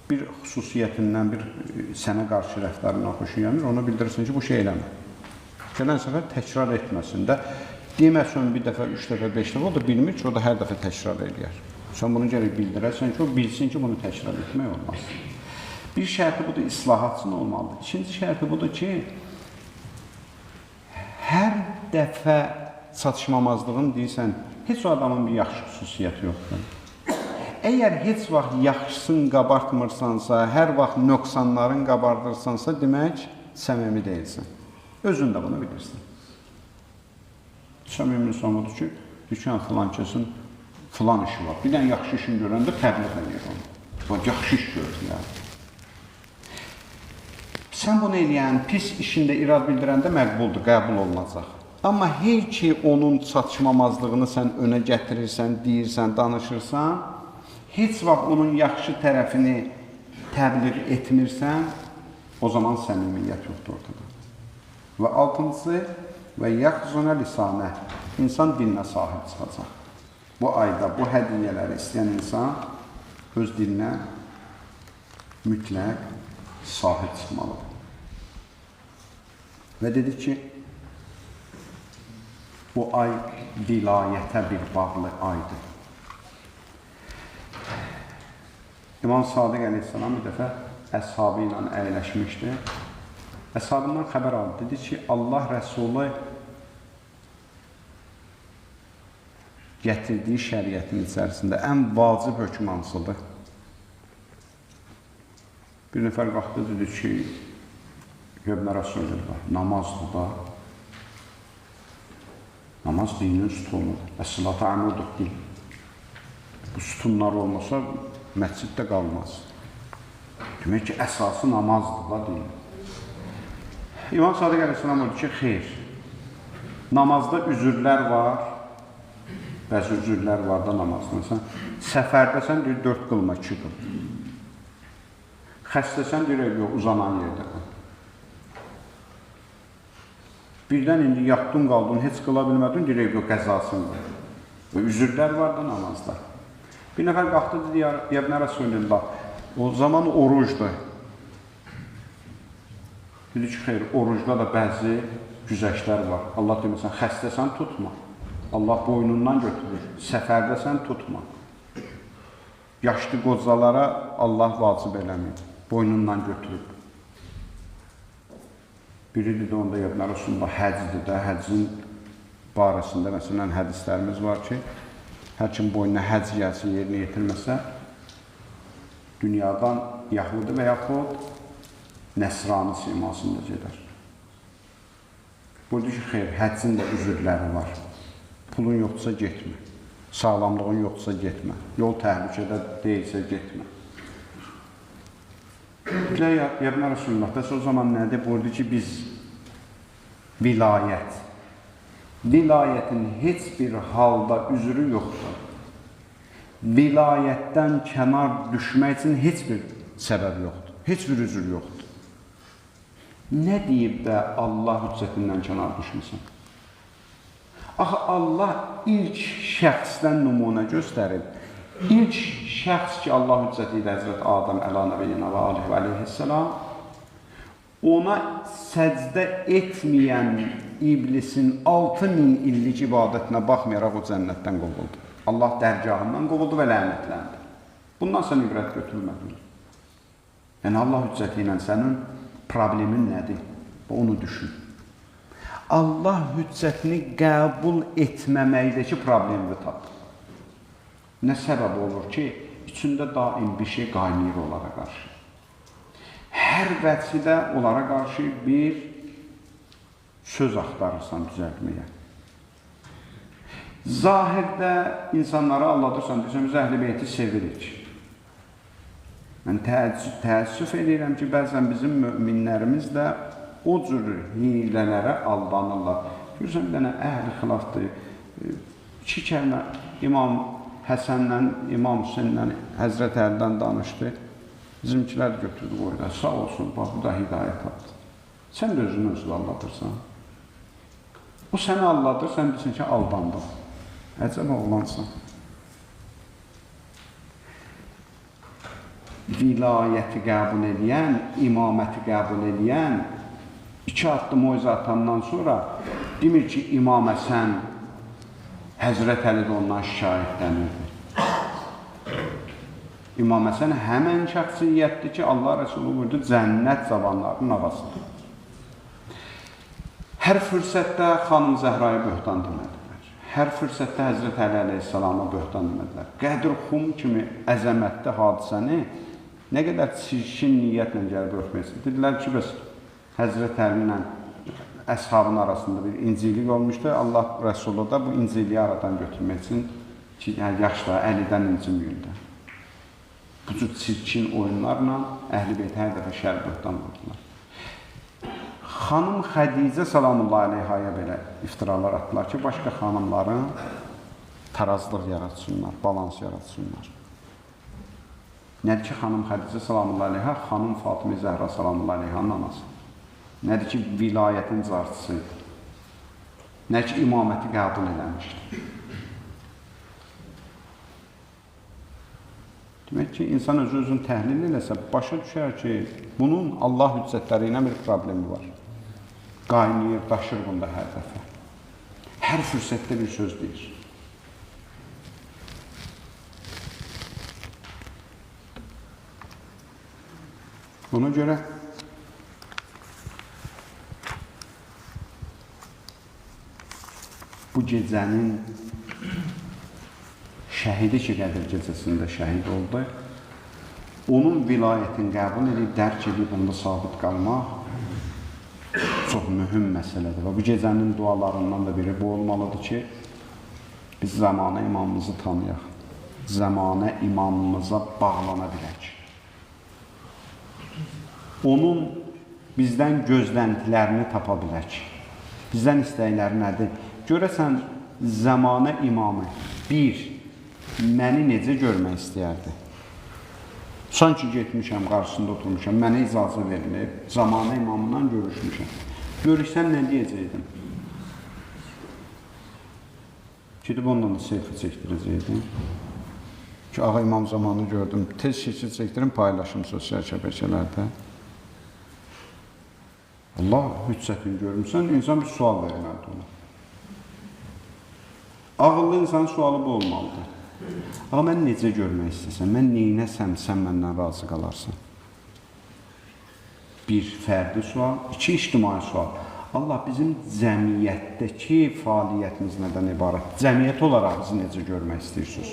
Speaker 1: bir xüsusiyyətindən, bir sənə qarşı rəftarına xoşu gəlmir, ona bildirirsən ki, bu şey eləmir. Gələn səfər təkrar etməsin də, deməsən bir dəfə, 3 dəfə, 5 dəfə, o da bilmir ki, o da hər dəfə təkrar edir. Sən bunu gərək bildirərsən ki, o bilsin ki, bunu təkrar etmək olmaz. Bir şərti budur, islahat üçün olmalıdır. İkinci şərti budur ki, hər dəfə çatışmamazlığın deyirsən, heç o adamın bir yaxşı xüsusiyyəti yoxdur. Əgər heç vaxt yaxşısını qabartmırsansa, hər vaxt nöqsanların qabardırsansa, demək, səmimi deyilsən. Özün də bunu bilirsən. Səmimi insan budur ki, dükkan filan kesin, filan işi var. Bir dənə yaxşı işini görəndə təbliğ edir onu. Yaxşı iş gördü, yəni. sən bunu eləyən pis işində irad bildirəndə məqbuldur, qəbul olunacaq. Amma hey ki onun çatışmamazlığını sən önə gətirirsən, deyirsən, danışırsan, heç vaxt onun yaxşı tərəfini təbliğ etmirsən, o zaman səmimiyyət yoxdur ortada. Və altıncısı, və yaxzunə lisanə, insan dilinə sahib çıxacaq. Bu ayda bu hədiyyələri istəyən insan öz dilinə mütləq sahib çıxmalıdır. Və dedi ki, bu ay vilayətə bir bağlı aydır. İmam Sadiq əleyhissalam bir dəfə əshabı ilə əyləşmişdi. Əshabından xəbər aldı. Dedi ki, Allah Rəsulü gətirdiyi şəriətin içərisində ən vacib hökm hansıdır? Bir nəfər qalxdı, dedi ki, Yövmə Rasulullah, namazdır da. Namaz dinin sütunudur. Əs-salatu amuduq din. Bu sütunlar olmasa, məscid də qalmaz. Demək ki, əsası namazdır da din. İmam Sadiq əleyhissalam oldu ki, xeyr, namazda üzürlər var, bəzi üzürlər var da namazda. Məsələn, səfərdəsən, deyir, 4 qılma, 2 qıl. Xəstəsən, deyir, yox, uzanan yerdə qıl. Birdən indi yatdın, qaldın, heç qıla bilmədin, deyir, yox, qəzasındır. Üzürlər var da namazda. Bir nəfər qalxdı, dedi, Yəbnə Rasulullah, o zaman orucdur. Dedi ki, xeyr, orucda da bəzi güzəştlər var. Allah deməsən, xəstəsən tutma. Allah boynundan götürür. Səfərdəsən tutma. Yaşlı qocalara Allah vacib eləmir. Boynundan götürür. Biri dedi, onda Yəbnə Rasulullah həcdir də, həccin barəsində, məsələn, hədislərimiz var ki, hər kim boynuna həcc gəlsin, yerinə yetirməsə, dünyadan Yahudi və yaxud Nəsrani simasında gedər. Burada ki, xeyr, həccin də üzürləri var. Pulun yoxdursa getmə. Sağlamlığın yoxdursa getmə. Yol təhlükədə deyilsə getmə. Yəbnə Rasulullah, bəs o zaman nədir? Burada ki, biz vilayət. Vilayətin heç bir halda üzürü yoxdur. Vilayətdən kənar düşmək üçün heç bir səbəb yoxdur. Heç bir üzür yoxdur. Nə deyib də Allah hüccətindən kənar düşməsin? Axı, Allah ilk şəxsdən nümunə göstərib. İlk şəxs ki, Allah hüccəti ilə Həzrət Adəm əla nəbiyyina və aleyhi və aleyhissalam, ona səcdə etməyən iblisin 6000 illik ibadətinə baxmayaraq o cənnətdən qovuldu. Allah dərgahından qovuldu və lənətləndi. Bundan sən ibrət götürmədin. Yəni, Allah hüccəti ilə sənin problemin nədir? Onu düşün. Allah hüccətini qəbul etməməkdəki problemi tap. Nə səbəb olur ki, içində daim bir şey qaynayır onlara qarşı. Hər vəcidə onlara qarşı bir söz axtarırsan düzəltməyə. Zahirdə insanları aldadırsan, deyirsən, biz Əhl-i Beyti sevirik. Mən təəssüf edirəm ki, bəzən bizim möminlərimiz də o cür hilələrə aldanırlar. Görürsən, bir dənə əhl-i xilafdır. 2 kəlmə İmam Həsənlə, İmam Hüseynlə, Həzrət Əlidən danışdı. Bizimkilər götürdü qoyda. Sağ olsun, bax, bu da hidayət aldı. Sən də özünü aldadırsan. O səni aldadır, sən bilsin ki, aldandın. Əcəb oğlansan. Vilayəti qəbul edən, imaməti qəbul edən 2 addım o izə atandan sonra demir ki, İmam Həsən Həzrət Əli də ondan şikayətlənirdi. İmam Həsən həmən şəxsiyyətdir ki, Allah Rəsulü buyurdu, cənnət zavanlarının ağasıdır. Hər fürsətdə xanım Zəhraya böhtan demədilər. Hər fürsətdə Həzrət Əli əleyhissalama böhtan demədilər. Qədir-xum kimi əzəmətli hadisəni nə qədər çirkin niyyətlə gəlib örtməyəsin. Dedilər ki, bəs Həzrət Əli ilə əshabın arasında bir incilik olmuşdu. Allah Rəsulü da bu inciliyi aradan götürmək üçün ki, yaşda Əlidən incimiyirdi. Bu cür çirkin oyunlarla Əhl-i Beyt hər dəfə şər böhtan vurdular. Xanım Xədicə salamullahi aleyhaya belə iftiralar atdılar ki, başqa xanımların tarazlıq yaratsınlar, balans yaratsınlar. Nədir ki, xanım Xədicə salamullahi aleyha, xanım Fatıma Zəhra salamullahi aleyhanın anası. Nədir ki, vilayətin carçısıydı. Nədir ki, imaməti qəbul eləmişdi. Demək ki, insan özünü təhlil eləsə, başa düşər ki, bunun Allah hüccətləri ilə bir problemi var. Qaynayır, daşır bunda hər dəfə. Hər fürsətdə bir söz deyir. Ona görə bu gecənin şəhidi ki, Qədir gecəsində şəhid oldu, onun vilayətini qəbul edib, dərk edib, onda sabit qalmaq çox mühüm məsələdir. Və bu gecənin dualarından da biri bu olmalıdır ki, biz zamanə imamımızı tanıyaq, zamanə imamımıza bağlana bilək. Onun bizdən gözləntilərini tapa bilək. Bizdən istəkləri nədir? Görəsən, zamanə imamı bir, məni necə görmək istəyərdi? Sanki getmişəm, qarşısında oturmuşam, mənə icazə verilib, zamanə imamından görüşmüşəm. Görüşsəm nə deyəcəkdim? Gidib ondan da selfie çəkdirəcəkdim. Ki, ağa imam zamanı gördüm, tez şəkil çəkdirim, paylaşım sosial şəbəkələrdə. Allah hüccətini görmüsən, insan bir sual verməlidir ona. Ağıllı insanın sualı bu olmalıdır. Ağa, mən necə görmək istəsəm, mən neynəsəm, sən məndən razı qalarsan. Bir, fərdi sual. İki, ictimai sual. Allah bizim cəmiyyətdəki fəaliyyətimiz nədən ibarət? Cəmiyyət olaraq bizi necə görmək istəyirsiniz?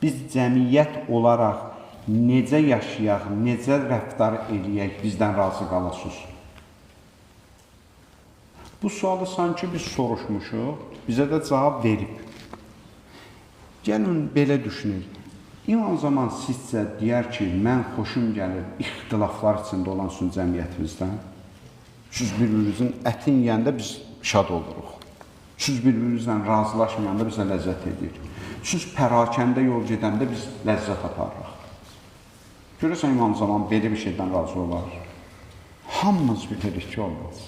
Speaker 1: Biz cəmiyyət olaraq necə yaşayaq, necə rəftar eləyək, bizdən razı qalasınız? Bu sualı sanki biz soruşmuşuq, bizə də cavab verib. Gəlin, belə düşünək. İmam zaman sizcə deyər ki, mən xoşum gəlir ixtilaflar içində olan üçün cəmiyyətimizdən. Siz bir-birinizin ətin yiyəndə biz şad oluruq. Siz bir-birinizlə razılaşmayanda bizə ləzzət edir. Siz pərakəndə yol gedəndə biz ləzzət aparırıq. Görürsən, İmam zaman belə bir şeydən razı olar. Hamımız bilirik ki, olmaz.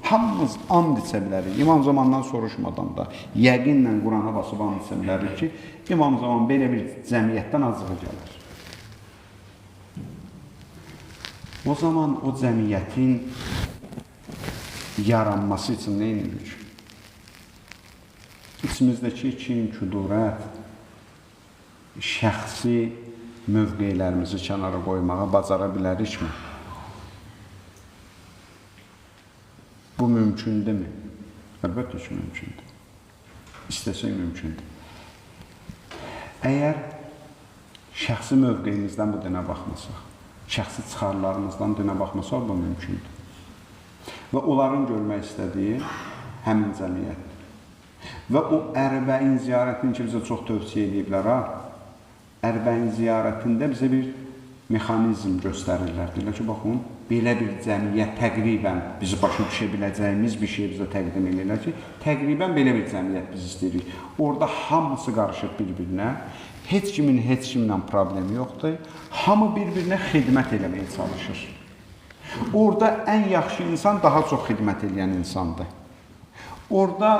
Speaker 1: Hamımız and içə bilərik. İmam zamandan soruşmadan da yəqinlə Qurana basıb and içə bilərik ki, İmam zaman belə bir cəmiyyətdən azığı gəlir. O zaman o cəmiyyətin yaranması üçün nə edirik? İçimizdəki kin, kudurət, şəxsi mövqelərimizi kənara qoymağa bacara bilərikmi? Bu mümkündürmü? Əlbəttə ki, mümkündür. İstəsək mümkündür. Əgər şəxsi mövqeyimizdən bu dinə baxmasaq, şəxsi çıxarlarımızdan dinə baxmasaq, bu mümkündür. Və onların görmək istədiyi həmin cəmiyyətdir. Və o Ərbəin ziyarətini ki, bizə çox tövsiyə ediblər, Ərbəin ziyarətində bizə bir mexanizm göstərirlər. Deyirlər ki, baxın, belə bir cəmiyyət təqribən bizi başa düşə biləcəyimiz bir şey bizə təqdim edirlər ki, təqribən belə bir cəmiyyət biz istəyirik. Orada hamısı qarışıq bir-birinə, heç kimin heç kimlə problemi yoxdur, hamı bir-birinə xidmət eləməyə çalışır. Orada ən yaxşı insan daha çox xidmət edən insandır. Orada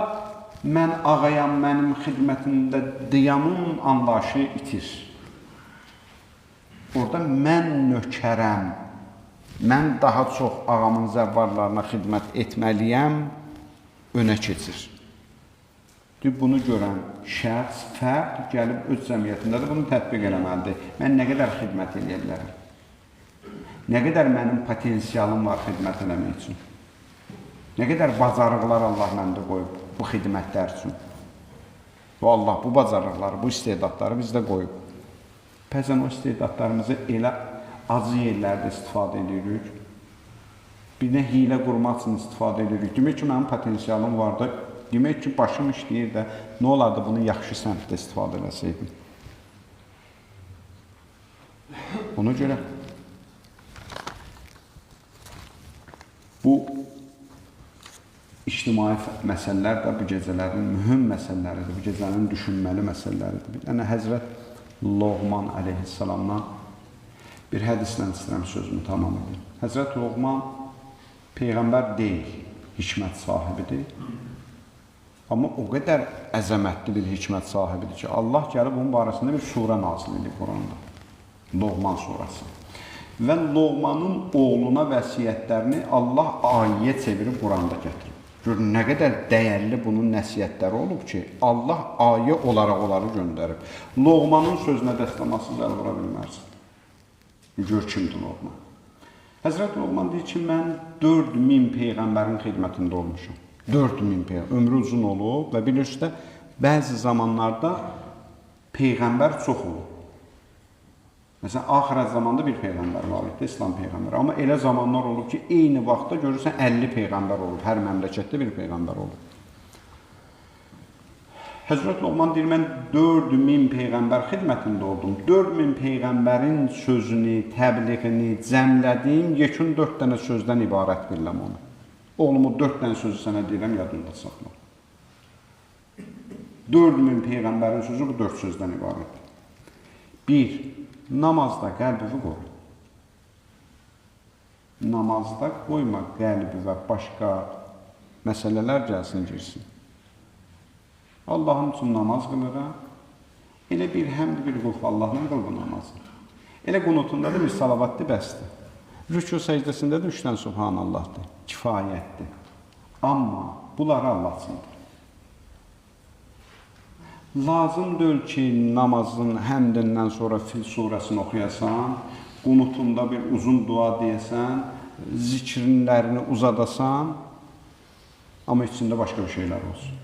Speaker 1: mən ağayam, mənim xidmətimdə diyamın anlayışı itir. Orada mən nökərəm, mən daha çox ağamın zəvvarlarına xidmət etməliyəm, önə keçir. Bunu görən şəxs, fərd gəlib öz cəmiyyətində də bunu tətbiq eləməlidir. Mən nə qədər xidmət edə bilərəm? Nə qədər mənim potensialım var xidmət eləmək üçün? Nə qədər bacarıqlar Allah məndə qoyub bu xidmətlər üçün? Və Allah bu bacarıqları, bu istedadları bizdə qoyub. Bəzən o istedadlarımızı elə acı yerlərdə istifadə edirik. Bir də hilə qurmaq üçün istifadə edirik. Demək ki, mənim potensialım var da, demək ki, başım işləyir də, nə olardı bunu yaxşı səmtdə istifadə eləsəydim. Ona görə Bu ictimai məsələlər də bu gecələrin mühüm məsələləridir, bu gecənin düşünməli məsələləridir. Yəni, Həzrət Loğman əleyhissalamdan bir hədislə istəyirəm sözümü tamam edim. Həzrət Loğman Peyğəmbər deyil, hikmət sahibidir. Amma o qədər əzəmətli bir hikmət sahibidir ki, Allah gəlib onun barəsində bir surə nazil edib Quranda. Loğman surəsi. Və Loğmanın oğluna vəsiyyətlərini Allah ayə çevirib Quranda gətirib. Görün, nə qədər dəyərli bunun nəsiyyətləri olub ki, Allah ayə olaraq onları göndərib. Loğmanın sözünə dəstəmasız əl vura bilmərsin. Gör kimdir Loğman. Həzrət Loğman deyir ki, mən 4000 Peyğəmbərin xidmətində olmuşum. 4000 Peyğəmbər. Ömrü uzun olub və bilirsiniz də, bəzi zamanlarda Peyğəmbər çox olub. Məsələn, axirət zamanda bir Peyğəmbər var idi, İslam Peyğəmbəri. Amma elə zamanlar olub ki, eyni vaxtda görürsən 50 Peyğəmbər olub. Hər məmləkətdə bir Peyğəmbər olub. Həzrət Loğman deyir, mən 4000 Peyğəmbər xidmətində oldum. 4000 Peyğəmbərin sözünü, təbliğini cəmlədiyim yekun 4 dənə sözdən ibarət biləm onu. Oğlumu 4 dənə sözü sənə deyirəm, yadında saxla. 4000 Peyğəmbərin sözü bu 4 sözdən ibarətdir. 1. Namazda qəlbini qoru. Namazda qoyma qəlbi və başqa məsələlər gəlsin, girsin. Allahın üçün namaz qılıram. Elə bir həmd bir qulf Allahla qıl bu namazı. Elə qunutunda da bir salavatdır, bəsdir. Rükû səcdəsində də 3 dənə Subhanallahdır, kifayətdir. Amma bunları Allah üçündür. Lazım deyil ki, namazın həmdindən sonra Fil surəsini oxuyasan, qunutunda bir uzun dua deyəsən, zikrinlərini uzadasan, amma içində başqa bir şeylər olsun.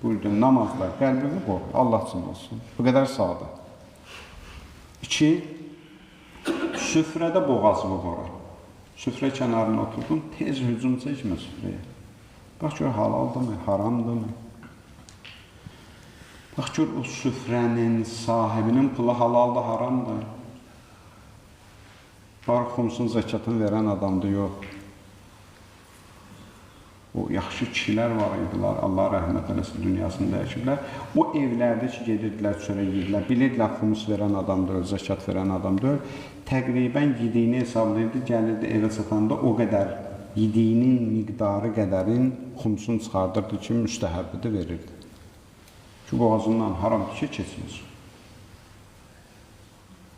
Speaker 1: Buyurdu, namazda qəlbini qoru, Allah üçün olsun. Bu qədər sadə. 2. Süfrədə boğazını qoru. Süfrə kənarına oturdun, tez hücum çəkmə süfrəyə. Bax gör, halaldırmı, haramdırmı? Bax gör, o süfrənin sahibinin pulu halaldır, haramdır. Barıq xumsun zəkatını verən adamdır, yox. O yaxşı kişilər var idilər, Allah rəhmət eləsin, dünyasını dəyişiblər. O evlərdə ki, gedirdilər, çörə yedilər, bilirdilər, xumus verən adamdır, zəkat verən adamdır. Təqribən yediyini hesablayırdı, gəlirdi evə çatanda o qədər yediyinin miqdarı qədərin xumsunu çıxardırdı ki, müstəhəbbidir verirdi. Ki, boğazından haram ki, keçmir.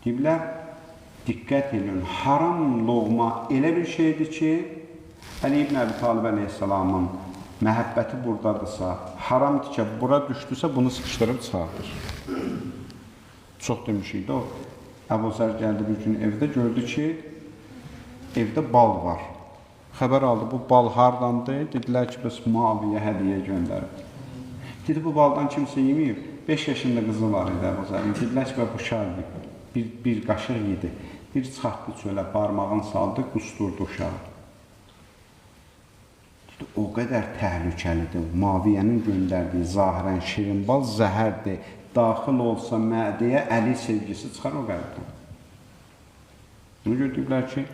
Speaker 1: Deyiblər, diqqət edin, haram loğma elə bir şeydir ki, Əli ibn Əbi Talib əleyhissalamın məhəbbəti buradadırsa, haramdır ki, bura düşdüsə, bunu sıxışdırıb çıxardır. Çox demişik də o. Əbu Zər gəldi bir gün evdə, gördü ki, evdə bal var. Xəbər aldı, bu bal hardandır? Dedilər ki, bəs Muaviyə hədiyyə göndərib. Dedi, bu baldan kimsə yeməyib. 5 yaşında qızı var idi Əbu Zərin. Dedilər ki, bu uşaq yedi. Bir qaşıq yedi. Bir çıxartdı çölə, barmağını saldı, qusturdu uşağı. O qədər təhlükəlidir. Muaviyyənin göndərdiyi zahirən şirin bal zəhərdir. Daxil olsa mədəyə əli sevgisi çıxar o qəlbdən. Bunu gördüklər ki,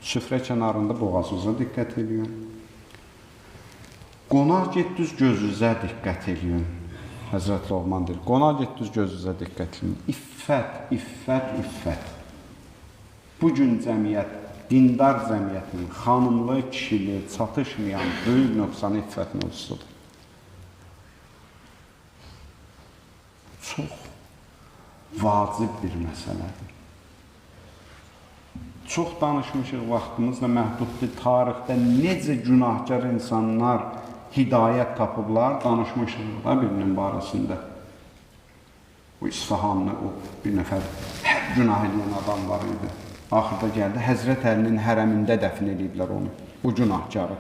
Speaker 1: süfrə kənarında boğazınıza diqqət edin. Qonaq getdiniz gözünüzə diqqət edin. Həzrət Loğman deyir, qonaq getdiniz gözünüzə diqqət edin. İffət, iffət, iffət. Bugün cəmiyyət, dindar cəmiyyətin xanımlı, kişili, çatışmayan böyük nöqsanı iffət mövzusudur. Çox vacib bir məsələdir. Çox danışmışıq, vaxtımızla məhduddur. Tarixdə necə günahkar insanlar hidayət tapıblar, danışmışıq da birinin barəsində. O İsfahanlı, o bir nəfər hər günah edən adam var idi. Axırda gəldi, Həzrət Əlinin hərəmində dəfn ediblər onu, o günahkarı.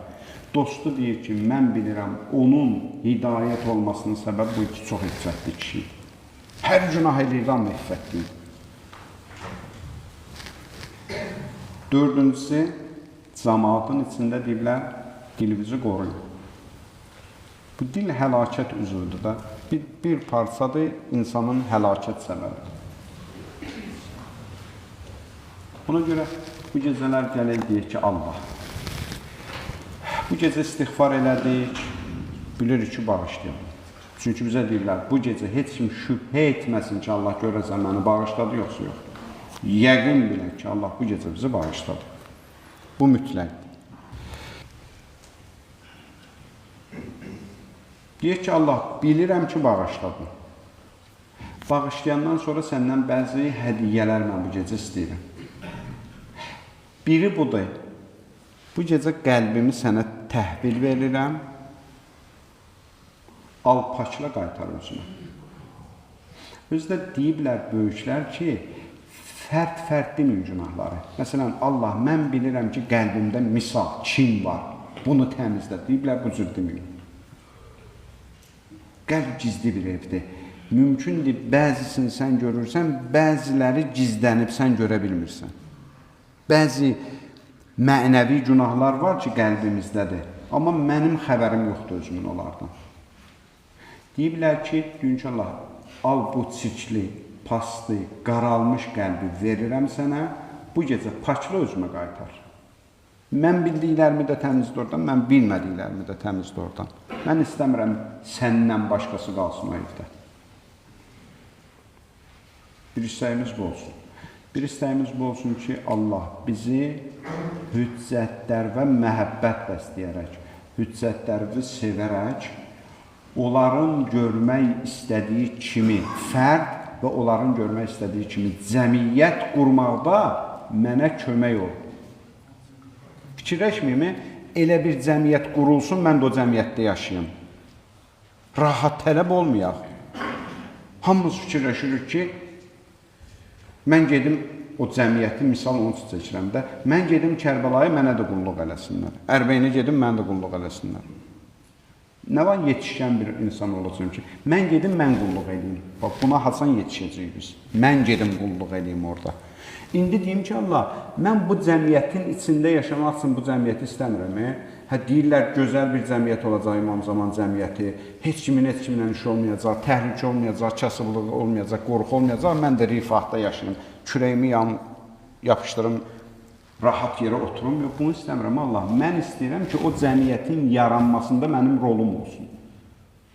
Speaker 1: Dostu deyir ki, mən bilirəm, onun hidayət olmasının səbəb bu ki, çox iffətli kişidir. Hər günah edirdi, amma iffətliydi. 4-cüsü, cəmaatın içində deyirlər, dilimizi qoruyun. Bu dil həlakət üzvüdür da, bir parçadır insanın həlakət səbəbidir. Ona görə bu gecələr gələk deyək ki, Allah, Bu gecə istiğfar elədik, bilirik ki, bağışlayalım. Çünki bizə deyirlər, bu gecə heç kim şübhə etməsin ki, Allah görəsən məni bağışladı, yoxsa yox. Yəqin bilək ki, Allah bu gecə bizi bağışladı. Bu mütləqdir. Deyək ki, Allah, bilirəm ki, bağışladı. Bağışlayandan sonra səndən bəzi hədiyyələr mən bu gecə istəyirəm. Biri budur. Bu gecə qəlbimi sənə təhvil verirəm. Al paçla qaytar özünə. Özü də deyiblər böyüklər ki, fərd deməyin günahları. Məsələn, Allah, mən bilirəm ki, qəlbimdə misal, kin var. Bunu təmizlə. Deyiblər, bu cür deməyin. Qəlb gizli bir evdir. Mümkündür, bəzisini sən görürsən, bəziləri gizlənib sən görə bilmirsən. Bəzi mənəvi günahlar var ki, qəlbimizdədir. Amma mənim xəbərim yoxdur özümün onlardan. Deyiblər ki, dünkü Allah, al bu çirkli, paslı, qaralmış qəlbi verirəm sənə, bu gecə paçlı özümə qaytar. Mən bildiklərimi də təmizdir oradan, mən bilmədiklərimi də təmizdir oradan. Mən istəmirəm səndən başqası qalsın o evdə. Bir istəyimiz bu olsun. Bir istəyimiz bu olsun ki, Allah bizi hüccətlər və məhəbbət bəsləyərək, hüccətlərimizi sevərək, onların görmək istədiyi kimi fərd və onların görmək istədiyi kimi cəmiyyət qurmaqda mənə kömək ol. Fikirləşməyimi, elə bir cəmiyyət qurulsun, mən də o cəmiyyətdə yaşayayım. Rahat tələb olmayaq. Hamımız fikirləşirik ki, mən gedim o cəmiyyəti, misal onu seçirəm də, mən gedim Kərbəlayı, mənə də qulluq eləsinlər. Ərbəyinə gedim, mənə də qulluq eləsinlər. Nə var yetişkən bir insan olacaq ki, mən gedim, mən qulluq eləyim. Bax, buna hasan yetişəcəyik biz. Mən gedim, qulluq eləyim orada. İndi deyim ki, Allah, mən bu cəmiyyətin içində yaşamaq üçün bu cəmiyyəti istəmirəm. Hə, deyirlər, gözəl bir cəmiyyət olacaq, İmam Zaman cəmiyyəti, heç kimin işi olmayacaq, təhlükə olmayacaq, kasıblıq olmayacaq, qorxu olmayacaq, mən də rifahda yaşayayım, kürəyimi yapışdırım, rahat yerə oturum, yox, bunu istəmirəm, Allah. Mən istəyirəm ki, o cəmiyyətin yaranmasında mənim rolum olsun.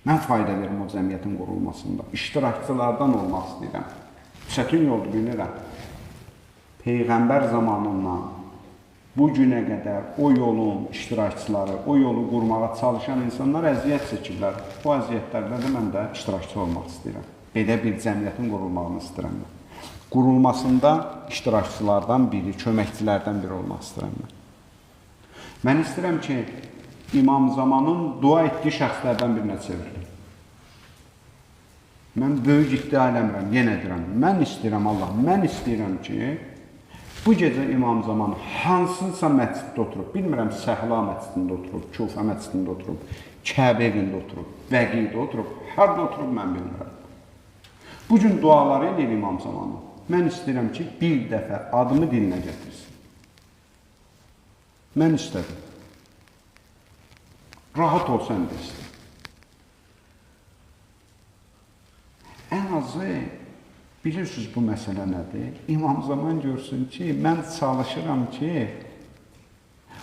Speaker 1: Mən fayda verim o cəmiyyətin qurulmasında, iştirakçılardan olmaq istəyirəm. Çətin yoldur, bilirəm. Peyğəmbər zamanından bu günə qədər o yolun iştirakçıları, o yolu qurmağa çalışan insanlar əziyyət çəkirlər. O əziyyətlərdə də mən də iştirakçı olmaq istəyirəm. Belə bir cəmiyyətin qurulmağını istəyirəm mən. Qurulmasında iştirakçılardan biri, köməkçilərdən biri olmaq istəyirəm mən. Mən istəyirəm ki, İmam Zamanın dua etdiyi şəxslərdən birinə çevrilim. Mən böyük iddia eləmirəm, yenə deyirəm. Mən istəyirəm Allah, mən istəyirəm ki, bu gecə İmam Zaman hansısa məsciddə oturub, bilmirəm Səhla məscidində oturub, Kufə məscidində oturub, Kəbə evində oturub, Bəqidə oturub, harada oturub mən bilmirəm. Bu gün duaları eləyir İmam Zamanı. Mən istəyirəm ki, bir dəfə adımı dilinə gətirsin. Mən istədim. Rahat ol, sən də istəyirəm. Ən azı, bilirsiniz bu məsələ nədir? İmam Zaman görsün ki, mən çalışıram ki,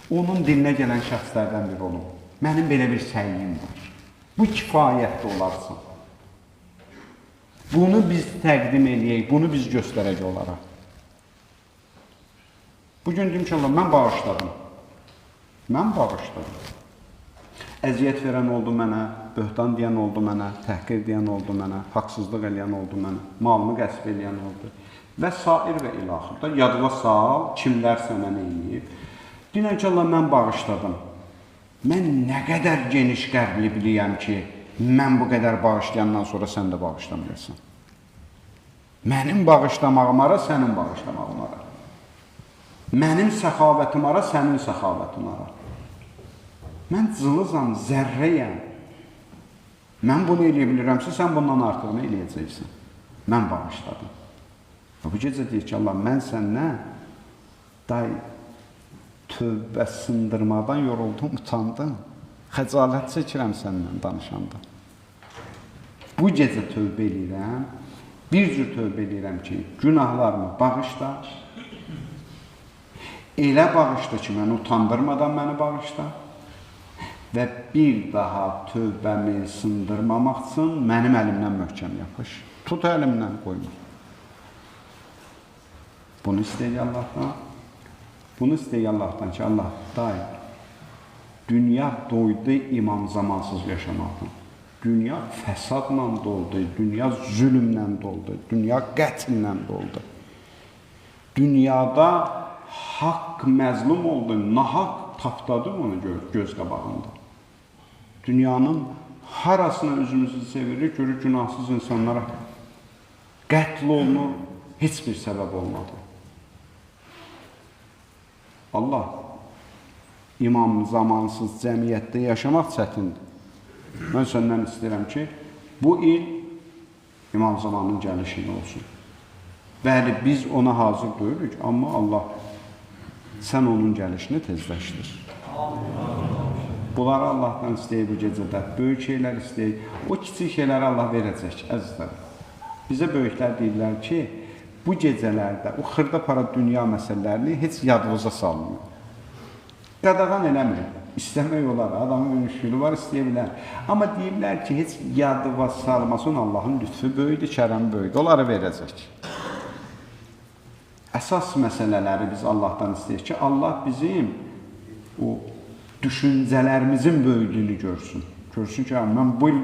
Speaker 1: onun dilinə gələn şəxslərdən biri olum. Mənim belə bir səyyim var. Bu kifayətli olarsan. Bunu biz təqdim eləyək, bunu biz göstərək olaraq. Bugün deyim ki, Allah, mən bağışladım. Mən bağışladım. Əziyyət verən oldu mənə, böhtan deyən oldu mənə, təhqir deyən oldu mənə, haqsızlıq eləyən oldu mənə, malımı qəsb eləyən oldu. Və sair və ilaxırda yadıma sal, kimlər sənə nə eləyib. Deyən ki, Allah, mən bağışladım. Mən nə qədər geniş qərbli biliyəm ki, mən bu qədər bağışlayandan sonra sən də bağışlamayasın. Mənim bağışlamağım ara, sənin bağışlamağın ara. Mənim səxavətim ara, sənin səxavətin ara. Mən cılızam, zərrəyəm. Mən bunu eləyə bilirəmsə, sən bundan artıqını eləyəcəksən. Mən bağışladım. Bu gecə deyir ki, Allah, mən səndən tövbə sındırmadan yoruldum, utandım. Xəcalət çəkirəm səndən danışanda. Bu gecə tövbə eləyirəm, bir cür tövbə eləyirəm ki, günahlarımı bağışla, elə bağışla ki, məni utandırmadan məni bağışla. və bir daha tövbəmi sındırmamaq üçün mənim əlimdən möhkəm yapış. Tut əlimdən qoyma. Bunu istəyir Allahdan. Bunu istəyir Allahdan ki, Allah daim. Dünya doydu imam zamansız yaşamaqdan. Dünya fəsadla doldu, dünya zülmlə doldu, dünya qətllə doldu. Dünyada haqq məzlum oldu, nahaq tapdadı onu göz qabağında. Dünyanın harasına özümüzü çeviririk, görür günahsız insanlara qətl olunur, heç bir səbəb olmadı. Allah, imam zamansız cəmiyyətdə yaşamaq çətindir. Mən səndən istəyirəm ki, bu il imam zamanının gəlişi olsun. Bəli, biz ona hazır deyilik, amma Allah, sən onun gəlişini tezləşdir. Bunları Allahdan istəyir bu gecədə, böyük şeylər istəyir. O kiçik şeyləri Allah verəcək, əzizlər. Bizə böyüklər deyirlər ki, bu gecələrdə o xırda para dünya məsələlərini heç yadınıza salmıyor. Qadağan eləmir. İstəmək olar, adamın bir müşkülü var, istəyə bilər. Amma deyirlər ki, heç yadıva salmasın, Allahın lütfü böyüdür, kərəmi böyüdür, onları verəcək. Əsas məsələləri biz Allahdan istəyir ki, Allah bizim o düşüncələrimizin böyüdüyünü görsün. Görsün ki, mən bu il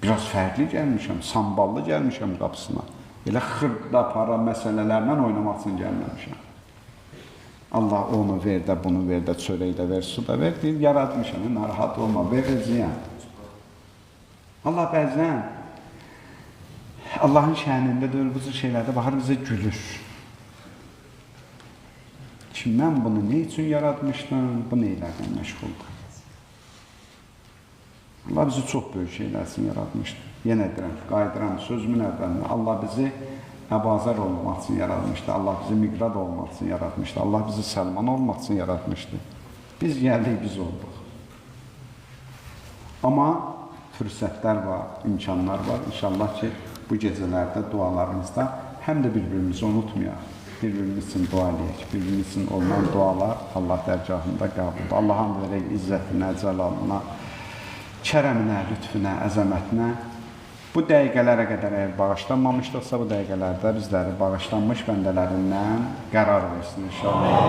Speaker 1: biraz fərqli gəlmişəm, samballı gəlmişəm qapısına. Elə xırda para məsələlərlə oynamaq üçün gəlməmişəm. Allah onu ver də, bunu ver də, çörək də ver, su da ver, deyir, yaratmışam, narahat olma, verəcəyəm. Allah bəzən Allahın şənində deyil, bu şeylərdə baxır, bizə gülür. Ki, mən bunu ne üçün yaratmışdım, bu neylərdən məşğuldur. Allah bizi çox böyük şeylər üçün yaratmışdır. Yenə deyirəm, qaydıram sözümün əvvəlinə. Allah bizi əbazər olmaq üçün yaratmışdı. Allah bizi miqrad olmaq üçün yaratmışdı. Allah bizi səlman olmaq üçün yaratmışdı. Biz gəldik, biz olduq. Amma fürsətlər var, imkanlar var. İnşallah ki, bu gecələrdə dualarımızda həm də bir-birimizi unutmayaq. Bir-birimiz üçün dua eləyək. Bir-birimiz üçün olunan dualar Allah dərgahında qəbuldur. Allah'ın verək izzətinə, cəlalına, kərəminə, lütfüne, əzəmətinə. Bu dəqiqələrə qədər əgər bağışlanmamışdıqsa, bu dəqiqələrdə bizləri bağışlanmış bəndələrindən qərar versin inşallah.